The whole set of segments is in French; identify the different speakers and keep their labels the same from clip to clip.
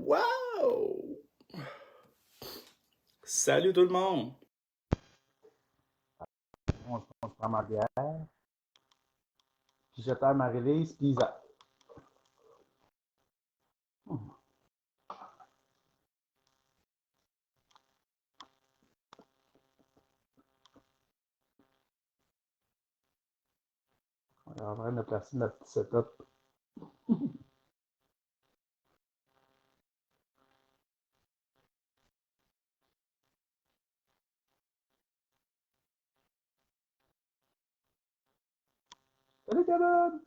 Speaker 1: Wow! Salut tout le monde!
Speaker 2: On se prend ma bière, puis je perds ma release, puis ça. On est en train de placer notre petit setup. Salut Kevin!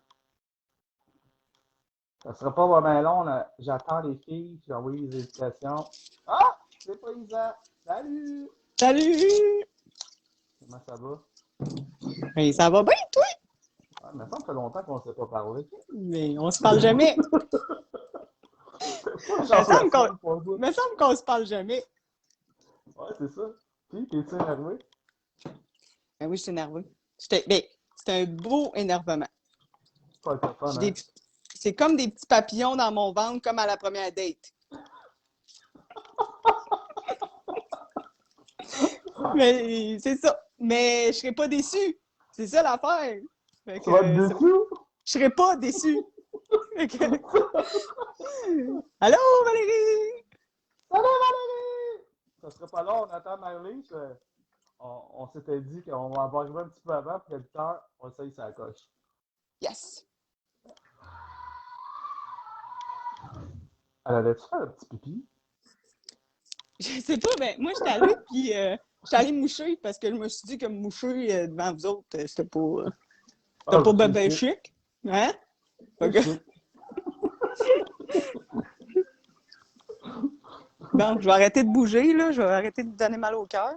Speaker 2: Ça sera pas vraiment long, là. J'attends les filles, j'ai envoyé les invitations. Ah! C'est pas Isa! Salut!
Speaker 3: Salut!
Speaker 2: Comment ça va?
Speaker 3: Ben, ça va bien, toi?
Speaker 2: Ah, il me semble que ça fait longtemps qu'on ne s'est pas parlé.
Speaker 3: Mais on se parle jamais. Me semble qu'on se parle jamais.
Speaker 2: Ouais, c'est ça. Puis, t'es-tu énervé?
Speaker 3: Ben oui, je suis énervée. Ben, c'est un beau énervement.
Speaker 2: C'est pas le fun, hein?
Speaker 3: C'est comme des petits papillons dans mon ventre, comme à la première date. Mais c'est ça. Mais je serai pas déçue. C'est ça l'affaire.
Speaker 2: Tu vas être déçu?
Speaker 3: Je serai pas déçue. Allô, Valérie!
Speaker 2: Salut Valérie! Ça serait pas long, on attend Marie-Lise. On s'était dit qu'on va arriver un petit peu avant, puis à 8 heures, on essaye sa coche.
Speaker 3: Yes!
Speaker 2: Elle allait-tu faire un petit pipi?
Speaker 3: Je sais pas, ben moi j'étais allée, puis j'étais allée moucher, parce que je me suis dit que me moucher devant vous autres, c'était pas ben chic. Hein?
Speaker 2: Chic.
Speaker 3: Bon, je vais arrêter de bouger, là. Je vais arrêter de me donner mal au cœur.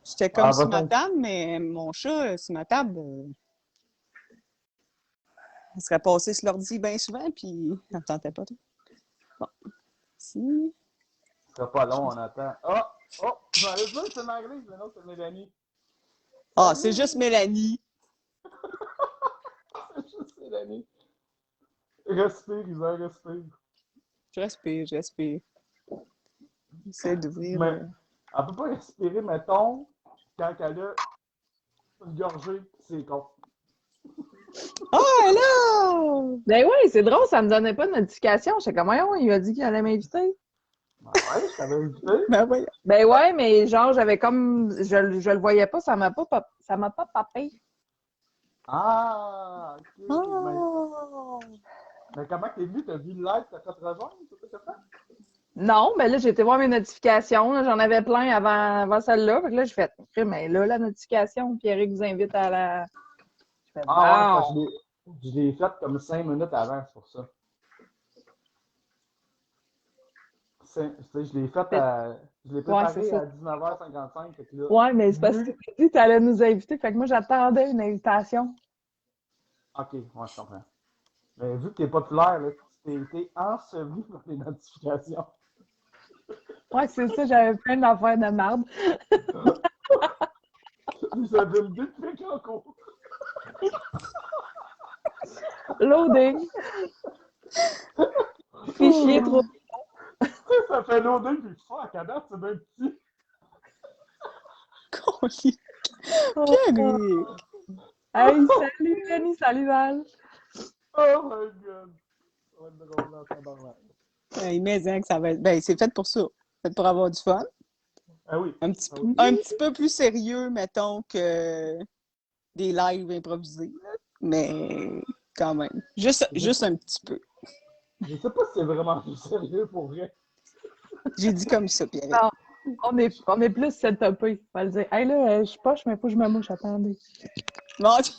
Speaker 3: J'étais comme sur ma table, mais mon chat, sur ma table, il serait passé sur l'ordi bien souvent, puis il ne tentait pas. Bon. Si.
Speaker 2: Ce sera pas long, on attend. Oh! J'allais dire que c'est Marie-Lise, mais non, c'est Mélanie.
Speaker 3: Ah, c'est juste Mélanie.
Speaker 2: C'est juste Mélanie. Respire, Isa, respire.
Speaker 3: Je respire. J'essaie d'ouvrir.
Speaker 2: Mais elle peut pas respirer, mettons, quand elle a une gorgée, c'est con.
Speaker 3: Oh, hello!
Speaker 4: Ben oui, c'est drôle, ça me donnait pas de notification. J'étais comme, voyons, il m'a dit qu'il allait m'inviter.
Speaker 2: Ben ouais, je t'avais invité.
Speaker 3: Ben oui.
Speaker 4: Ben ouais, mais genre, j'avais comme, je le voyais pas, ça m'a pas papé.
Speaker 2: Ah, ok.
Speaker 3: Oh!
Speaker 2: Mais comment t'es venu? T'as vu le live, t'as fait rejoindre? C'est ça que t'as fait?
Speaker 4: Non, mais là, j'ai été voir mes notifications. Là, j'en avais plein avant celle-là. Fait que là, j'ai fait, mais là, la notification, Pierrick vous invite à la. Je fais,
Speaker 2: Ah ouais, je l'ai faite comme 5 minutes avant, c'est pour ça. Je l'ai faite je l'ai préparé à 19h55. Fait que là,
Speaker 4: ouais, mais c'est parce que tu as dit que tu allais nous inviter. Fait que moi, j'attendais une invitation.
Speaker 2: Ok, ouais, je comprends. Mais vu que t'es populaire, là, tu t'es été enseveli par les notifications.
Speaker 4: Ouais, c'est ça, j'avais plein d'affaires de marde.
Speaker 2: Ça donne deux trucs en cours.
Speaker 4: Loading. Fichier trop.
Speaker 2: Ça fait loading puis fuck, à date, c'est bien petit.
Speaker 3: Colique. Pierrick!
Speaker 4: Hey, salut Denis, salut Val.
Speaker 2: Oh my god. Ça va être drôle dans ta barre.
Speaker 3: Hey, mais hein, que ça va être. Ben, c'est fait pour ça. Fait pour avoir du fun.
Speaker 2: Ah oui.
Speaker 3: Un petit peu plus sérieux, mettons, que des lives improvisés. Mais quand même. Juste un petit peu.
Speaker 2: Je sais pas si c'est vraiment sérieux pour vrai.
Speaker 3: J'ai dit comme ça, Pierre.
Speaker 4: Non, on est plus setupé. On va le dire. Hey là, je suis poche, mais faut que je me mouche. Attendez.
Speaker 3: Bon, tu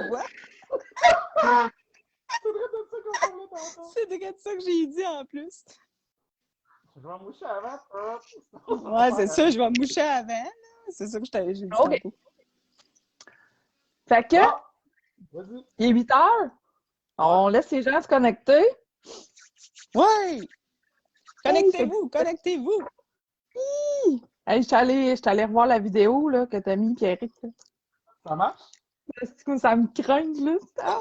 Speaker 3: vois?
Speaker 2: C'est vrai de ça qu'on parlait tantôt.
Speaker 3: C'est de ça que j'ai dit en plus.
Speaker 2: Je vais me moucher avant.
Speaker 3: Ouais, c'est ça, je vais me moucher avant. Là. C'est ça que j'ai dit tantôt.
Speaker 4: Fait que,
Speaker 2: vas-y.
Speaker 4: il est 8 heures. On laisse les gens se connecter.
Speaker 3: Ouais! Connectez-vous, connectez-vous!
Speaker 4: Hey, je suis allée revoir la vidéo là, que t'as mis, Pierrick.
Speaker 2: Ça marche?
Speaker 4: Ça me craint, là. Ah!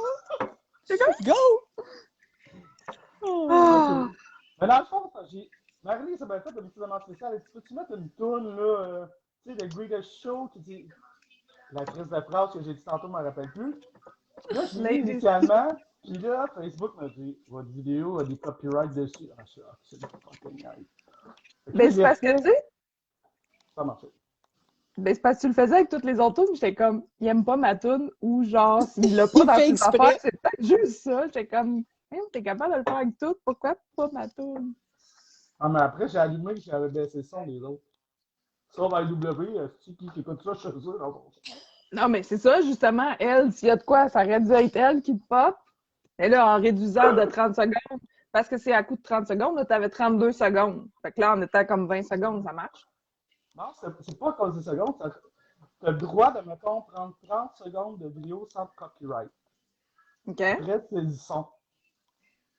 Speaker 3: Go!
Speaker 4: Ah!
Speaker 2: Mais dans le fond, Marie-Lise, ça m'a fait un petit demande spéciale. Elle dit, peux-tu mettre une toune, là, tu sais, The Greatest Show, qui dit la crise de phrase que j'ai dit tantôt, je ne me rappelle plus. Là, je l'ai mis initialement, puis là, Facebook m'a dit, votre vidéo a des copyrights dessus. Ah, je suis absolument fucking nice.
Speaker 4: Ben, c'est parce que, tu sais,
Speaker 2: ça a marché.
Speaker 4: ben, c'est parce que tu le faisais avec toutes les autres tunes, j'étais comme, il aime pas ma tune, ou genre, s'il l'a pas dans ses affaires, c'est peut-être juste ça. J'étais comme, t'es capable de le faire avec tout, pourquoi pas ma tune?
Speaker 2: Ah, mais après, j'ai allumé que j'avais baissé le son des autres. Sur IW, qui écoute ça chez eux, dans son son.
Speaker 4: Non, mais c'est ça, justement, elle, s'il y a de quoi, ça aurait dû être elle qui te pop. Et là, en réduisant de 30 secondes, parce que c'est à coup de 30 secondes, là, t'avais 32 secondes. Fait que là, on était à comme 20 secondes, ça marche.
Speaker 2: Non, c'est pas à cause des secondes. Tu as le droit de, mettons, prendre 30 secondes de vidéo sans copyright.
Speaker 4: OK?
Speaker 2: Après, c'est du son.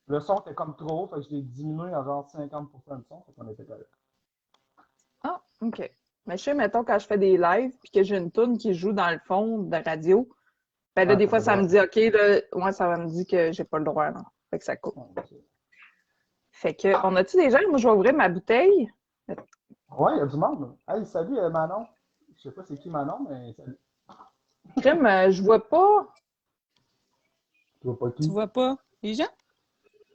Speaker 2: Le son était comme trop haut, fait que je l'ai diminué à genre 50% de son, fait qu'on était correct.
Speaker 4: Ah, OK. Mais je sais, mettons, quand je fais des lives puis que j'ai une toune qui joue dans le fond de radio, ben là, des fois, ça me dit, OK, là, ouais, ça va me dire que j'ai pas le droit, non. Fait que ça coupe. Fait que, on a-tu des gens? Moi, je vais ouvrir ma bouteille.
Speaker 2: Ouais, il y a du monde. Hey, salut Manon. Je sais pas c'est qui Manon, mais salut.
Speaker 4: Crème, je vois pas.
Speaker 2: Tu vois pas qui?
Speaker 3: Tu vois pas les gens?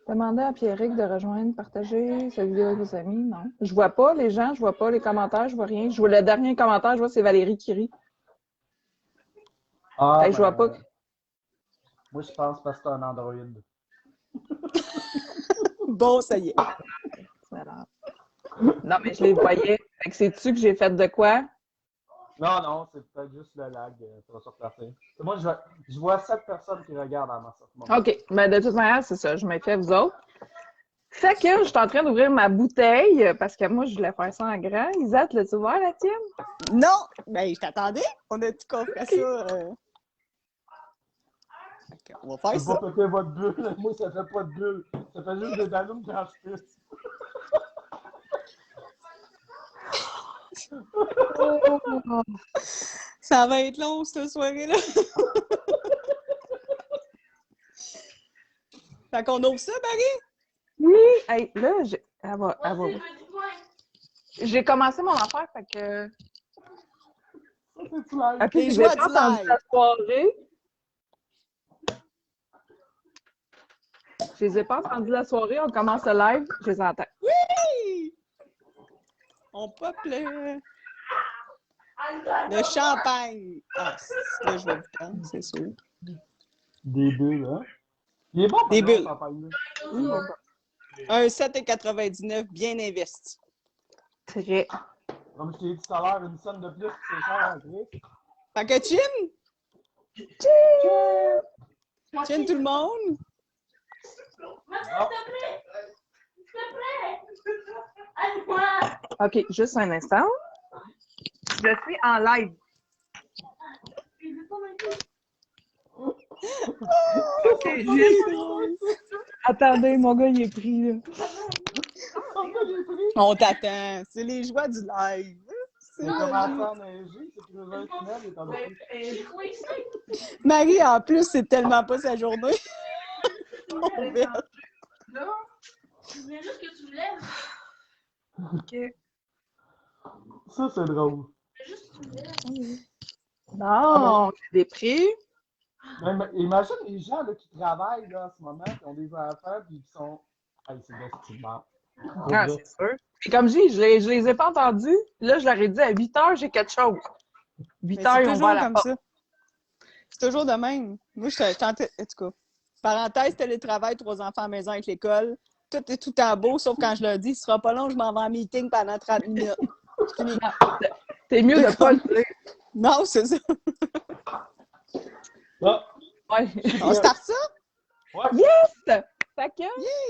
Speaker 4: Demandez à Pierrick de rejoindre, partager sa vidéo avec vos amis, non. Je vois pas les gens, je vois pas les commentaires, je vois rien. Je vois le dernier commentaire, je vois c'est Valérie qui rit.
Speaker 2: Ah,
Speaker 4: je vois pas.
Speaker 2: Moi, je pense parce que c'est un Android.
Speaker 3: Bon, ça y est.
Speaker 4: Non, mais je les voyais. Fait que c'est-tu que j'ai fait de quoi?
Speaker 2: Non, c'est peut-être juste le lag. Ça va se replacer. Moi, je vois 7 personnes qui regardent à ma sortie.
Speaker 4: OK. Ben, de toute manière, c'est ça. Je m'ai fait vous autres. Fait que je suis en train d'ouvrir ma bouteille parce que moi, je voulais faire ça en grand. Isette, l'as-tu ouvert, la tienne?
Speaker 3: Non! Ben, je t'attendais. On a tout compris ça. Okay, on va faire ça.
Speaker 2: Ça fait pas péter votre bulle. Moi, ça fait pas de bulle. Ça fait juste des allumes quand je pisse.
Speaker 3: Ça va être long, cette soirée-là. Fait qu'on ouvre ça, Marie?
Speaker 4: Oui! Hey, là, elle va. J'ai commencé mon affaire, fait que... OK, je n'ai pas entendu la soirée. Je les ai pas entendus la soirée, on commence le live, je les entends.
Speaker 3: Oui! On pop le champagne. Ah, là, je vais vous prendre, c'est sûr.
Speaker 2: Des bulles, hein? Il est bon,
Speaker 3: des bulles. Un 7,99 bien investi.
Speaker 4: Très.
Speaker 2: Comme je t'ai dit tout à l'heure, une scène de plus, c'est cher en gros.
Speaker 3: Fait que chin! Chin tout le monde!
Speaker 4: OK, juste un instant. Je suis en live. OK, juste... Attendez, mon gars, il est pris, là.
Speaker 3: On t'attend. C'est les joies du live.
Speaker 2: C'est commencé à neiger, c'est que le tunnel est en dessous.
Speaker 3: Marie, en plus, c'est tellement pas sa journée.
Speaker 1: Là, je voulais juste que tu me lèves.
Speaker 4: OK.
Speaker 2: Ça, c'est drôle.
Speaker 1: Je voulais juste que tu me lèves.
Speaker 4: Non, j'ai des prix.
Speaker 2: Mais imagine les gens là, qui travaillent là, en ce moment, qui ont des enfants, puis qui sont. Hey, c'est l'estimant.
Speaker 4: Ah, c'est sûr. Et comme je dis, je les ai pas entendus. Là, je leur ai dit à 8 heures, j'ai quelque chose. 8 heures, ils ont ouvert la porte.
Speaker 3: C'est toujours de même. Moi, je tentais. En tout cas, parenthèse, télétravail, 3 enfants à la maison avec l'école. Tout est tout en beau, sauf quand je leur dis, ce sera pas long, je m'en vais en meeting pendant 30 minutes.
Speaker 4: C'est mieux de pas le dire.
Speaker 3: Non, c'est ça.
Speaker 2: Ah.
Speaker 4: Ouais.
Speaker 3: On start ça?
Speaker 2: Ouais.
Speaker 4: Yes! Fait que,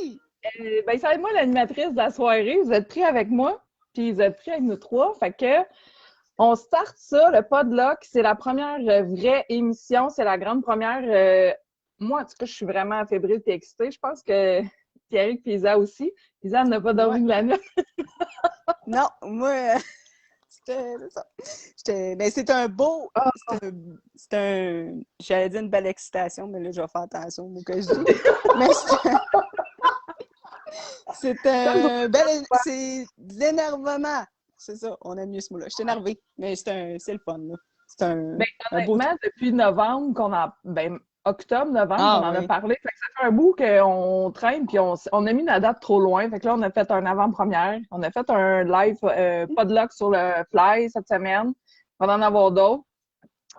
Speaker 3: Yeah!
Speaker 4: ben, ça va être moi l'animatrice de la soirée. Vous êtes pris avec moi, puis vous êtes pris avec nous trois. Fait que, on start ça, le Podlock. C'est la première vraie émission. C'est la grande première. Moi, en tout cas, je suis vraiment fébrile et excitée. Je pense que Pierrick et Isa aussi. Isa n'a pas dormi de la nuit.
Speaker 3: Non, moi, c'était ça. Ben, c'est un beau. C'est un. J'allais dire une belle excitation, mais là, je vais faire attention au mot que je dis. Mais C'est de l'énervement. C'est ça, on aime mieux ce mot-là. Je suis énervée, mais c'est le fun, là. C'est un beau
Speaker 4: Honnêtement, depuis novembre, octobre, novembre,
Speaker 3: Ah,
Speaker 4: on en a
Speaker 3: oui.
Speaker 4: parlé. Fait que ça fait un bout qu'on traîne, puis on a mis la date trop loin. Fait que là, on a fait un avant-première. On a fait un live podluck sur le Fly cette semaine. On va en avoir d'autres.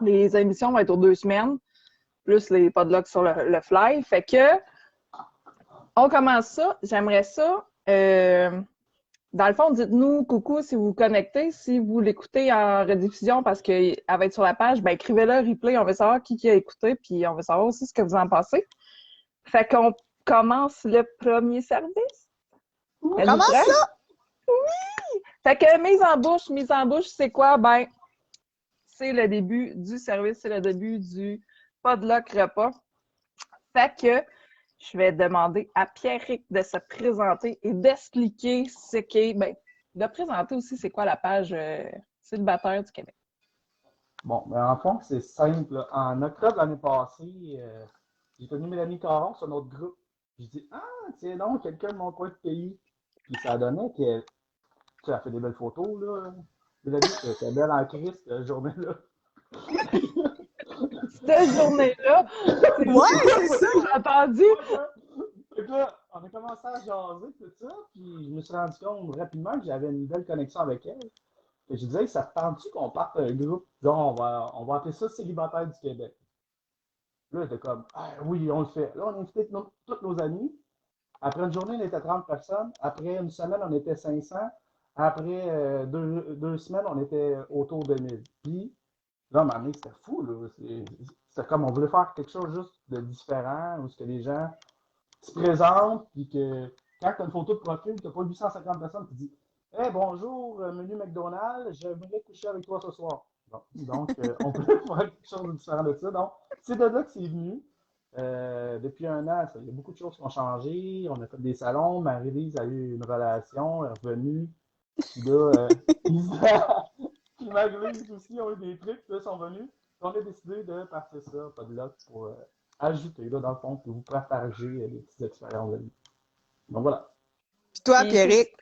Speaker 4: Les émissions vont être aux 2 semaines, plus les podlucks sur le Fly. Fait que on commence ça. J'aimerais ça. Dans le fond, dites-nous coucou si vous vous connectez. Si vous l'écoutez en rediffusion parce qu'elle va être sur la page, ben écrivez-le replay. On veut savoir qui a écouté, puis on veut savoir aussi ce que vous en pensez. Fait qu'on commence le premier service.
Speaker 3: Comment ça?
Speaker 4: Fait que mise en bouche, c'est quoi? Ben, c'est le début du service, c'est le début du podluck repas. Fait que je vais demander à Pierrick de se présenter et d'expliquer ce qu'est, de présenter aussi c'est quoi la page célibataire du Québec.
Speaker 2: Bon, mais en fond, c'est simple, là. En octobre l'année passée, j'ai connu Mélanie Caron sur notre groupe. J'ai dit, ah, tiens donc, quelqu'un de mon coin de pays. Puis ça donnait qu'elle, tu sais, elle fait des belles photos, là. Mélanie, c'était belle en Christ, cette journée-là.
Speaker 4: Cette journée-là,
Speaker 3: Ouais, c'est ça!
Speaker 4: j'ai entendu.
Speaker 2: Fait que là, on a commencé à jaser, tout ça, puis je me suis rendu compte rapidement que j'avais une belle connexion avec elle. Et je disais, ça te tente-tu qu'on parte un groupe? Genre, on va appeler ça Célibataire du Québec. Là, j'étais comme, ah, oui, on le fait. Là, on a invité tous nos amis. Après une journée, on était 30 personnes. Après une semaine, on était 500. Après 2 semaines, on était autour de 1000. Puis, là, à un moment donné, c'était fou, là. C'était comme, on voulait faire quelque chose juste de différent, où ce que les gens se présentent, puis que quand tu as une photo de profil, tu n'as pas 850 personnes qui disent hey, bonjour, menu McDonald's, j'aimerais coucher avec toi ce soir. Bon, donc, on peut faire quelque chose de différent de ça. Donc, c'est de là que c'est venu. Depuis un an, il y a beaucoup de choses qui ont changé. On a fait des salons. Marie-Lise a eu une relation, elle est revenue. Puis là, Isa et Marie-Lise aussi ont eu des trucs, puis là, sont venus. Puis on a décidé de partir ça, pas de là, pour ajouter, là, dans le fond, pour vous partager des petites expériences de vie. Donc voilà.
Speaker 3: Puis toi, Pierrick,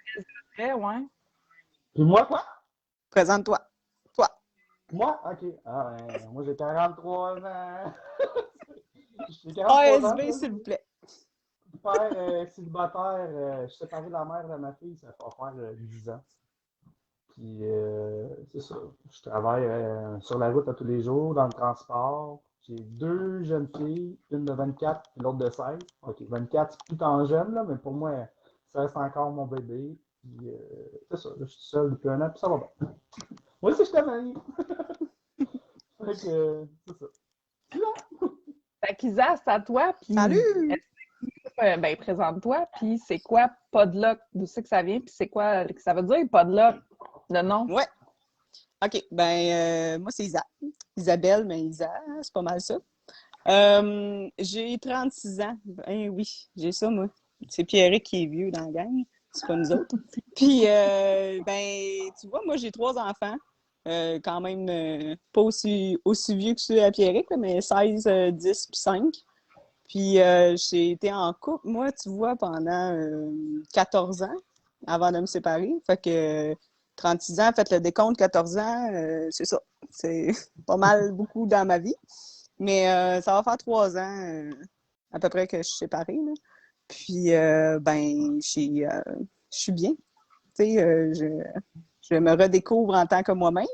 Speaker 4: Ouais.
Speaker 2: Puis moi, quoi?
Speaker 3: présente-toi. Toi.
Speaker 2: Moi? OK. Ah, ben, moi, j'ai 43 ans. J'ai 43 ans.
Speaker 3: ASB, s'il vous plaît.
Speaker 2: Père célibataire, je suis séparé de la mère de ma fille, ça va faire 10 ans. Puis, c'est ça. Je travaille sur la route à tous les jours, dans le transport. J'ai 2 jeunes filles, une de 24 et l'autre de 16. OK, 24, c'est plus tant jeune, là, mais pour moi, ça reste encore mon bébé. Puis, c'est ça. Là, je suis seul depuis un an, puis ça va bien. Moi aussi, je t'aime. Fait que, c'est ça.
Speaker 4: Fait qu'Isa, c'est à toi. Puis
Speaker 3: Salut!
Speaker 4: présente-toi. Puis c'est quoi podluck? D'où c'est que ça vient? Puis c'est quoi que ça veut dire podluck? Le nom?
Speaker 3: Ouais. OK. Moi, c'est Isa. Isabelle, mais Isa, c'est pas mal ça. J'ai 36 ans. Ben oui, j'ai ça, moi. C'est Pierrick qui est vieux dans la gang. C'est pas nous autres. Puis, tu vois, moi, j'ai 3 enfants. Quand même pas aussi vieux que ceux à Pierrick, là, mais 16, 10 puis 5. Puis j'ai été en couple, moi, tu vois, pendant 14 ans avant de me séparer. Fait que 36 ans, faites le décompte, 14 ans, c'est ça. C'est pas mal beaucoup dans ma vie. Mais ça va faire 3 ans à peu près que je suis séparée. Là. Puis, je suis bien. Tu sais, je me redécouvre en tant que moi-même.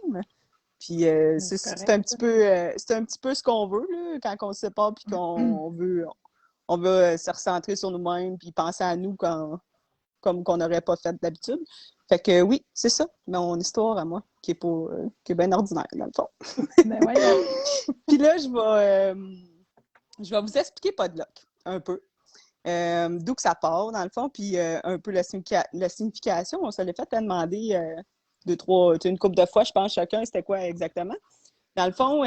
Speaker 3: Puis c'est un petit peu ce qu'on veut là, quand on se sépare puis qu'on veut se recentrer sur nous-mêmes puis penser à nous comme qu'on n'aurait pas fait d'habitude. Fait que oui, c'est ça, mon histoire à moi, qui est bien ordinaire, dans le fond.
Speaker 4: Ben voyons.
Speaker 3: Puis là, je vais vous expliquer podluck un peu. D'où que ça part, dans le fond, puis un peu la signification. On se l'est fait demander 2, 3, une couple de fois, je pense, chacun, c'était quoi exactement. Dans le fond,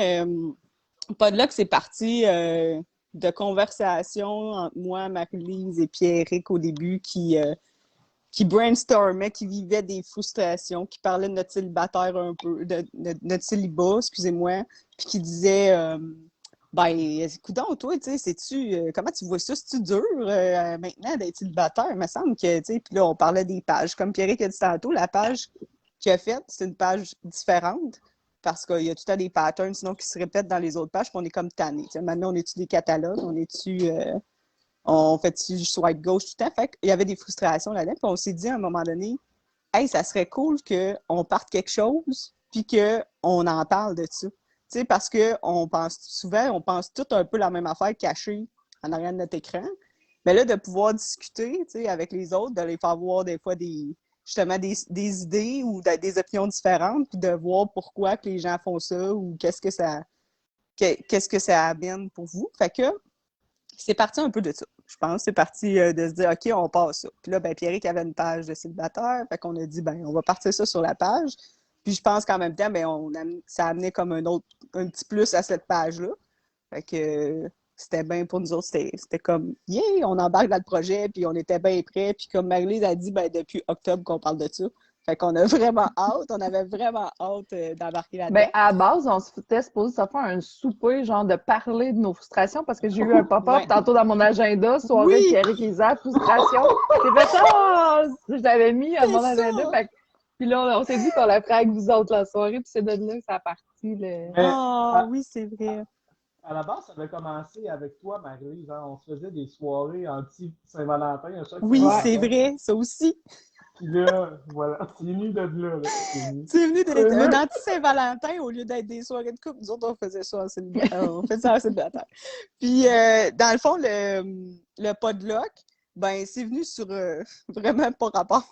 Speaker 3: podluck, c'est parti de conversations entre moi, Marie-Lise et Pierrick au début qui brainstormaient, qui vivaient des frustrations, qui parlaient de notre célibataire un peu, de notre célibat, excusez-moi, puis qui disaient Ben, coudonc, toi, tu sais, comment tu vois ça? C'est-tu dur maintenant d'être célibataire? Il me semble que, tu sais, puis là, on parlait des pages. Comme Pierrick a dit tantôt, la page qu'il a faite, c'est une page différente parce qu'il y a tout le temps des patterns sinon qui se répètent dans les autres pages, puis on est comme tanné. Maintenant, on est-tu des catalogues? On fait-tu swipe gauche tout le temps? Fait qu'il y avait des frustrations là-dedans, puis on s'est dit à un moment donné, hey, ça serait cool qu'on parte quelque chose, puis qu'on en parle de ça. Tu sais, parce qu'on pense souvent, on pense tout un peu la même affaire cachée en arrière de notre écran. Mais là, de pouvoir discuter, tu sais, avec les autres, de les faire voir des fois justement des idées ou des opinions différentes, puis de voir pourquoi que les gens font ça ou qu'est-ce que ça amène pour vous. Fait que c'est parti un peu de ça. Je pense c'est parti de se dire, OK, on passe ça. Puis là, ben, Pierrick avait une page de célibataire, fait qu'on a dit, ben, on va partir ça sur la page. Puis je pense qu'en même temps, ben, ça amenait comme un petit plus à cette page-là. Fait que c'était bien pour nous autres, c'était comme, yeah, on embarque dans le projet, puis on était bien prêts. Puis comme Marie-Lise a dit, ben, depuis octobre qu'on parle de ça. Fait qu'on a vraiment hâte, on avait vraiment hâte d'embarquer là-dedans.
Speaker 4: Ben, à la base, on s'était supposé ça faire un souper, genre de parler de nos frustrations, parce que j'ai eu un pop-up
Speaker 3: Ouais.
Speaker 4: tantôt dans mon agenda, soirée
Speaker 3: Oui!
Speaker 4: Pierrick Isaac, frustration. J'ai fait ça! Je l'avais mis à mon
Speaker 3: C'est ça!
Speaker 4: agenda. Puis là, on s'est dit qu'on la ferait avec vous autres la soirée, puis c'est de là que ça a parti.
Speaker 2: Mais
Speaker 3: Ah, oui, c'est vrai.
Speaker 2: à la base, ça avait commencé avec toi, Marie. On se faisait des soirées anti-Saint-Valentin à chaque
Speaker 3: Oui,
Speaker 2: Saint-Valentin.
Speaker 3: c'est vrai, ça aussi.
Speaker 2: Puis là, voilà, c'est venu de là. C'est venu.
Speaker 3: C'est venu d'être
Speaker 2: C'est
Speaker 3: un
Speaker 2: venu.
Speaker 3: anti-Saint-Valentin au lieu d'être des soirées de couple. Nous autres, on faisait ça on fait ça en célibataire. Puis, dans le fond, le podlock, ben, c'est venu sur vraiment pas rapport.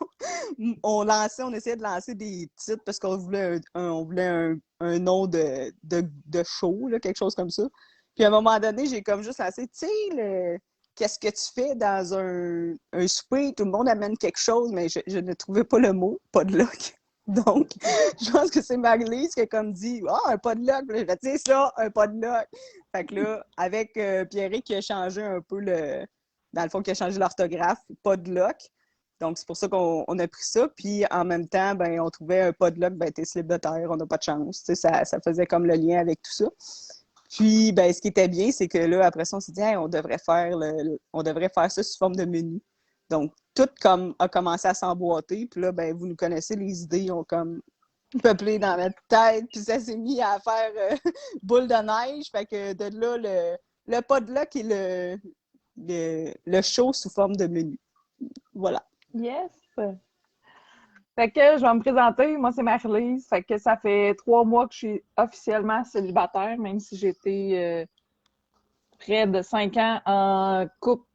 Speaker 3: On essayait de lancer des titres parce qu'on voulait un nom de show, là, quelque chose comme ça. Puis, à un moment donné, j'ai comme juste lancé, tu sais, qu'est-ce que tu fais dans un souper? Tout le monde amène quelque chose, mais je ne trouvais pas le mot podlock. Donc, je pense que c'est Marie-Lise qui a comme dit « Ah, un podlock! » Puis là, je vais ça, un podlock! Fait que là, avec Pierrick qui a changé un peu dans le fond, qui a changé l'orthographe, podlock. Donc, c'est pour ça qu'on a pris ça. Puis, en même temps, ben, on trouvait un podlock, ben, t'es célibataire, on n'a pas de chance. Tu sais, ça faisait comme le lien avec tout ça. Puis, ben, ce qui était bien, c'est que là, après ça, on s'est dit, hey, on devrait faire ça sous forme de menu. Donc, tout comme a commencé à s'emboîter. Puis là, ben, vous nous connaissez, les idées ont comme peuplé dans notre tête. Puis ça s'est mis à faire boule de neige. Fait que de là, le podlock et le show sous forme de menu. Voilà.
Speaker 4: Yes! Fait que je vais me présenter. Moi, c'est Marie-Lise. Fait que ça fait 3 mois que je suis officiellement célibataire, même si j'ai été près de 5 ans en couple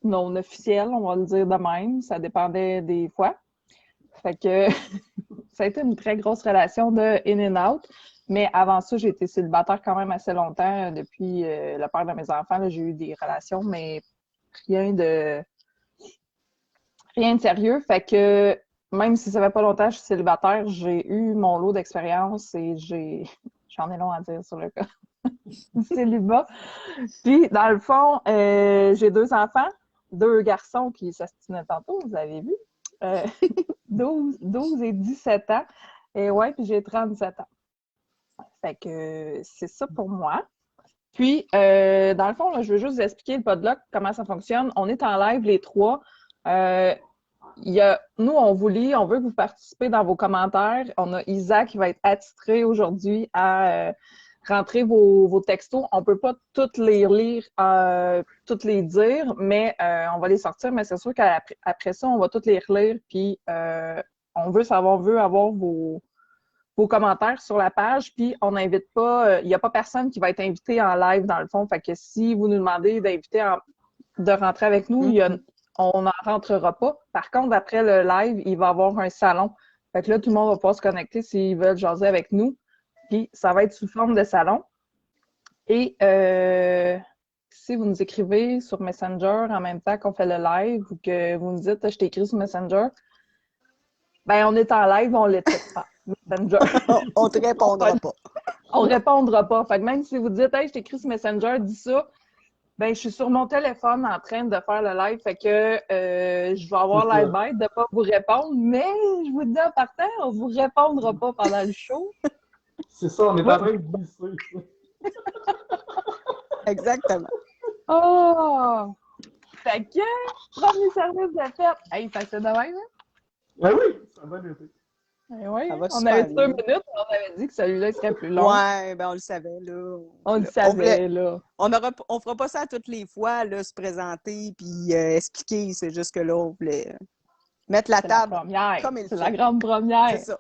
Speaker 4: non officiel, on va le dire de même. Ça dépendait des fois. Fait que ça a été une très grosse relation de in and out. Mais avant ça, j'ai été célibataire quand même assez longtemps. Depuis le père de mes enfants, là, j'ai eu des relations, mais rien de sérieux. Fait que même si ça fait pas longtemps que je suis célibataire, j'ai eu mon lot d'expérience et j'en ai long à dire sur le cas du célibat. Puis, dans le fond, j'ai 2 enfants, 2 garçons qui s'astinaient tantôt, vous avez vu. 12 et 17 ans. Et ouais, puis j'ai 37 ans. Fait que c'est ça pour moi. Puis, dans le fond, là, je veux juste vous expliquer le podlock, comment ça fonctionne. On est en live les 3. Nous, on vous lit, on veut que vous participez dans vos commentaires. On a Isa qui va être attitrée aujourd'hui à rentrer vos textos. On ne peut pas toutes les lire, toutes les dire, mais on va les sortir. Mais c'est sûr qu'après ça, on va toutes les relire. Puis, on veut avoir vos commentaires sur la page. Puis, on n'invite pas, il n'y a pas personne qui va être invité en live dans le fond. Fait que si vous nous demandez de rentrer avec nous, on n'en rentrera pas. Par contre, après le live, il va y avoir un salon. Fait que là, tout le monde va pouvoir se connecter s'ils veulent jaser avec nous. Puis, ça va être sous forme de salon. Et si vous nous écrivez sur Messenger en même temps qu'on fait le live ou que vous nous dites « je t'ai écrit sur Messenger », ben on est en live, on ne l'écoute pas. Messenger.
Speaker 3: On te répondra pas.
Speaker 4: On ne répondra pas. Fait que même si vous dites « hey, je t'ai écrit sur Messenger, dis ça », ben, je suis sur mon téléphone en train de faire le live, fait que je vais avoir l'air bête de ne pas vous répondre, mais je vous dis en partant, on ne vous répondra pas pendant le show.
Speaker 2: C'est ça, on est en train de glisser.
Speaker 3: Exactement.
Speaker 4: Oh! Fait que, premier service de fête. Hey, ça fait de même, hein?
Speaker 2: Ben oui, ça va été.
Speaker 4: Eh oui,
Speaker 3: Ça va
Speaker 4: on
Speaker 3: super
Speaker 4: avait dit 2
Speaker 3: bien.
Speaker 4: minutes, on avait dit que celui-là il serait plus long.
Speaker 3: Ouais, ben on le savait, là.
Speaker 4: On le
Speaker 3: On
Speaker 4: savait, là.
Speaker 3: on fera pas ça toutes les fois, là, se présenter puis expliquer. C'est juste que là, on voulait mettre la
Speaker 4: C'est la
Speaker 3: table
Speaker 4: première.
Speaker 3: comme il
Speaker 4: C'est
Speaker 3: faut.
Speaker 4: la grande première.
Speaker 3: C'est ça.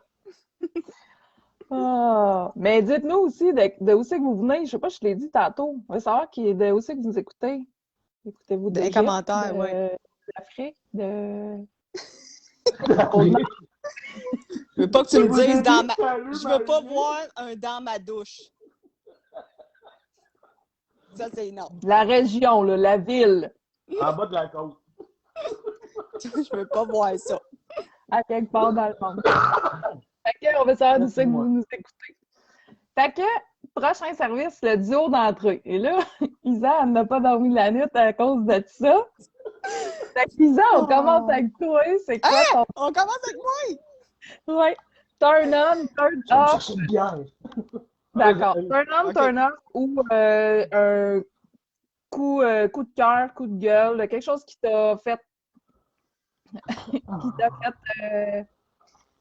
Speaker 4: Ah. Mais dites-nous aussi de où c'est que vous venez. Je sais pas, je te l'ai dit tantôt. On veut savoir de où c'est que vous écoutez. Écoutez-vous
Speaker 3: Des
Speaker 4: d'Égypte,
Speaker 3: commentaires, ouais.
Speaker 4: d'Afrique, de...
Speaker 3: Je veux pas que tu me dises dans ma...
Speaker 2: Salut,
Speaker 3: Je veux pas
Speaker 2: Marie.
Speaker 3: voir un dans ma douche. Ça, c'est énorme.
Speaker 4: La région, là, la ville,
Speaker 2: En bas de la côte.
Speaker 3: Je veux pas voir ça.
Speaker 4: à quelque part dans le monde. Fait que, on veut savoir d'où c'est que vous nous écoutez. Fait que, prochain service, le duo d'entrée. Et là, Isa, elle n'a pas dormi de la nuit à cause de ça. Fait que, Isa, on commence avec toi. C'est quoi ton...
Speaker 3: On commence avec moi!
Speaker 4: Ouais. Turn on, turn
Speaker 2: Je vais me
Speaker 4: off.
Speaker 2: chercher une bière.
Speaker 4: D'accord.
Speaker 2: Allez.
Speaker 4: Turn on,
Speaker 3: Ok.
Speaker 4: turn off ou un coup de cœur, coup de gueule, quelque chose qui t'a fait...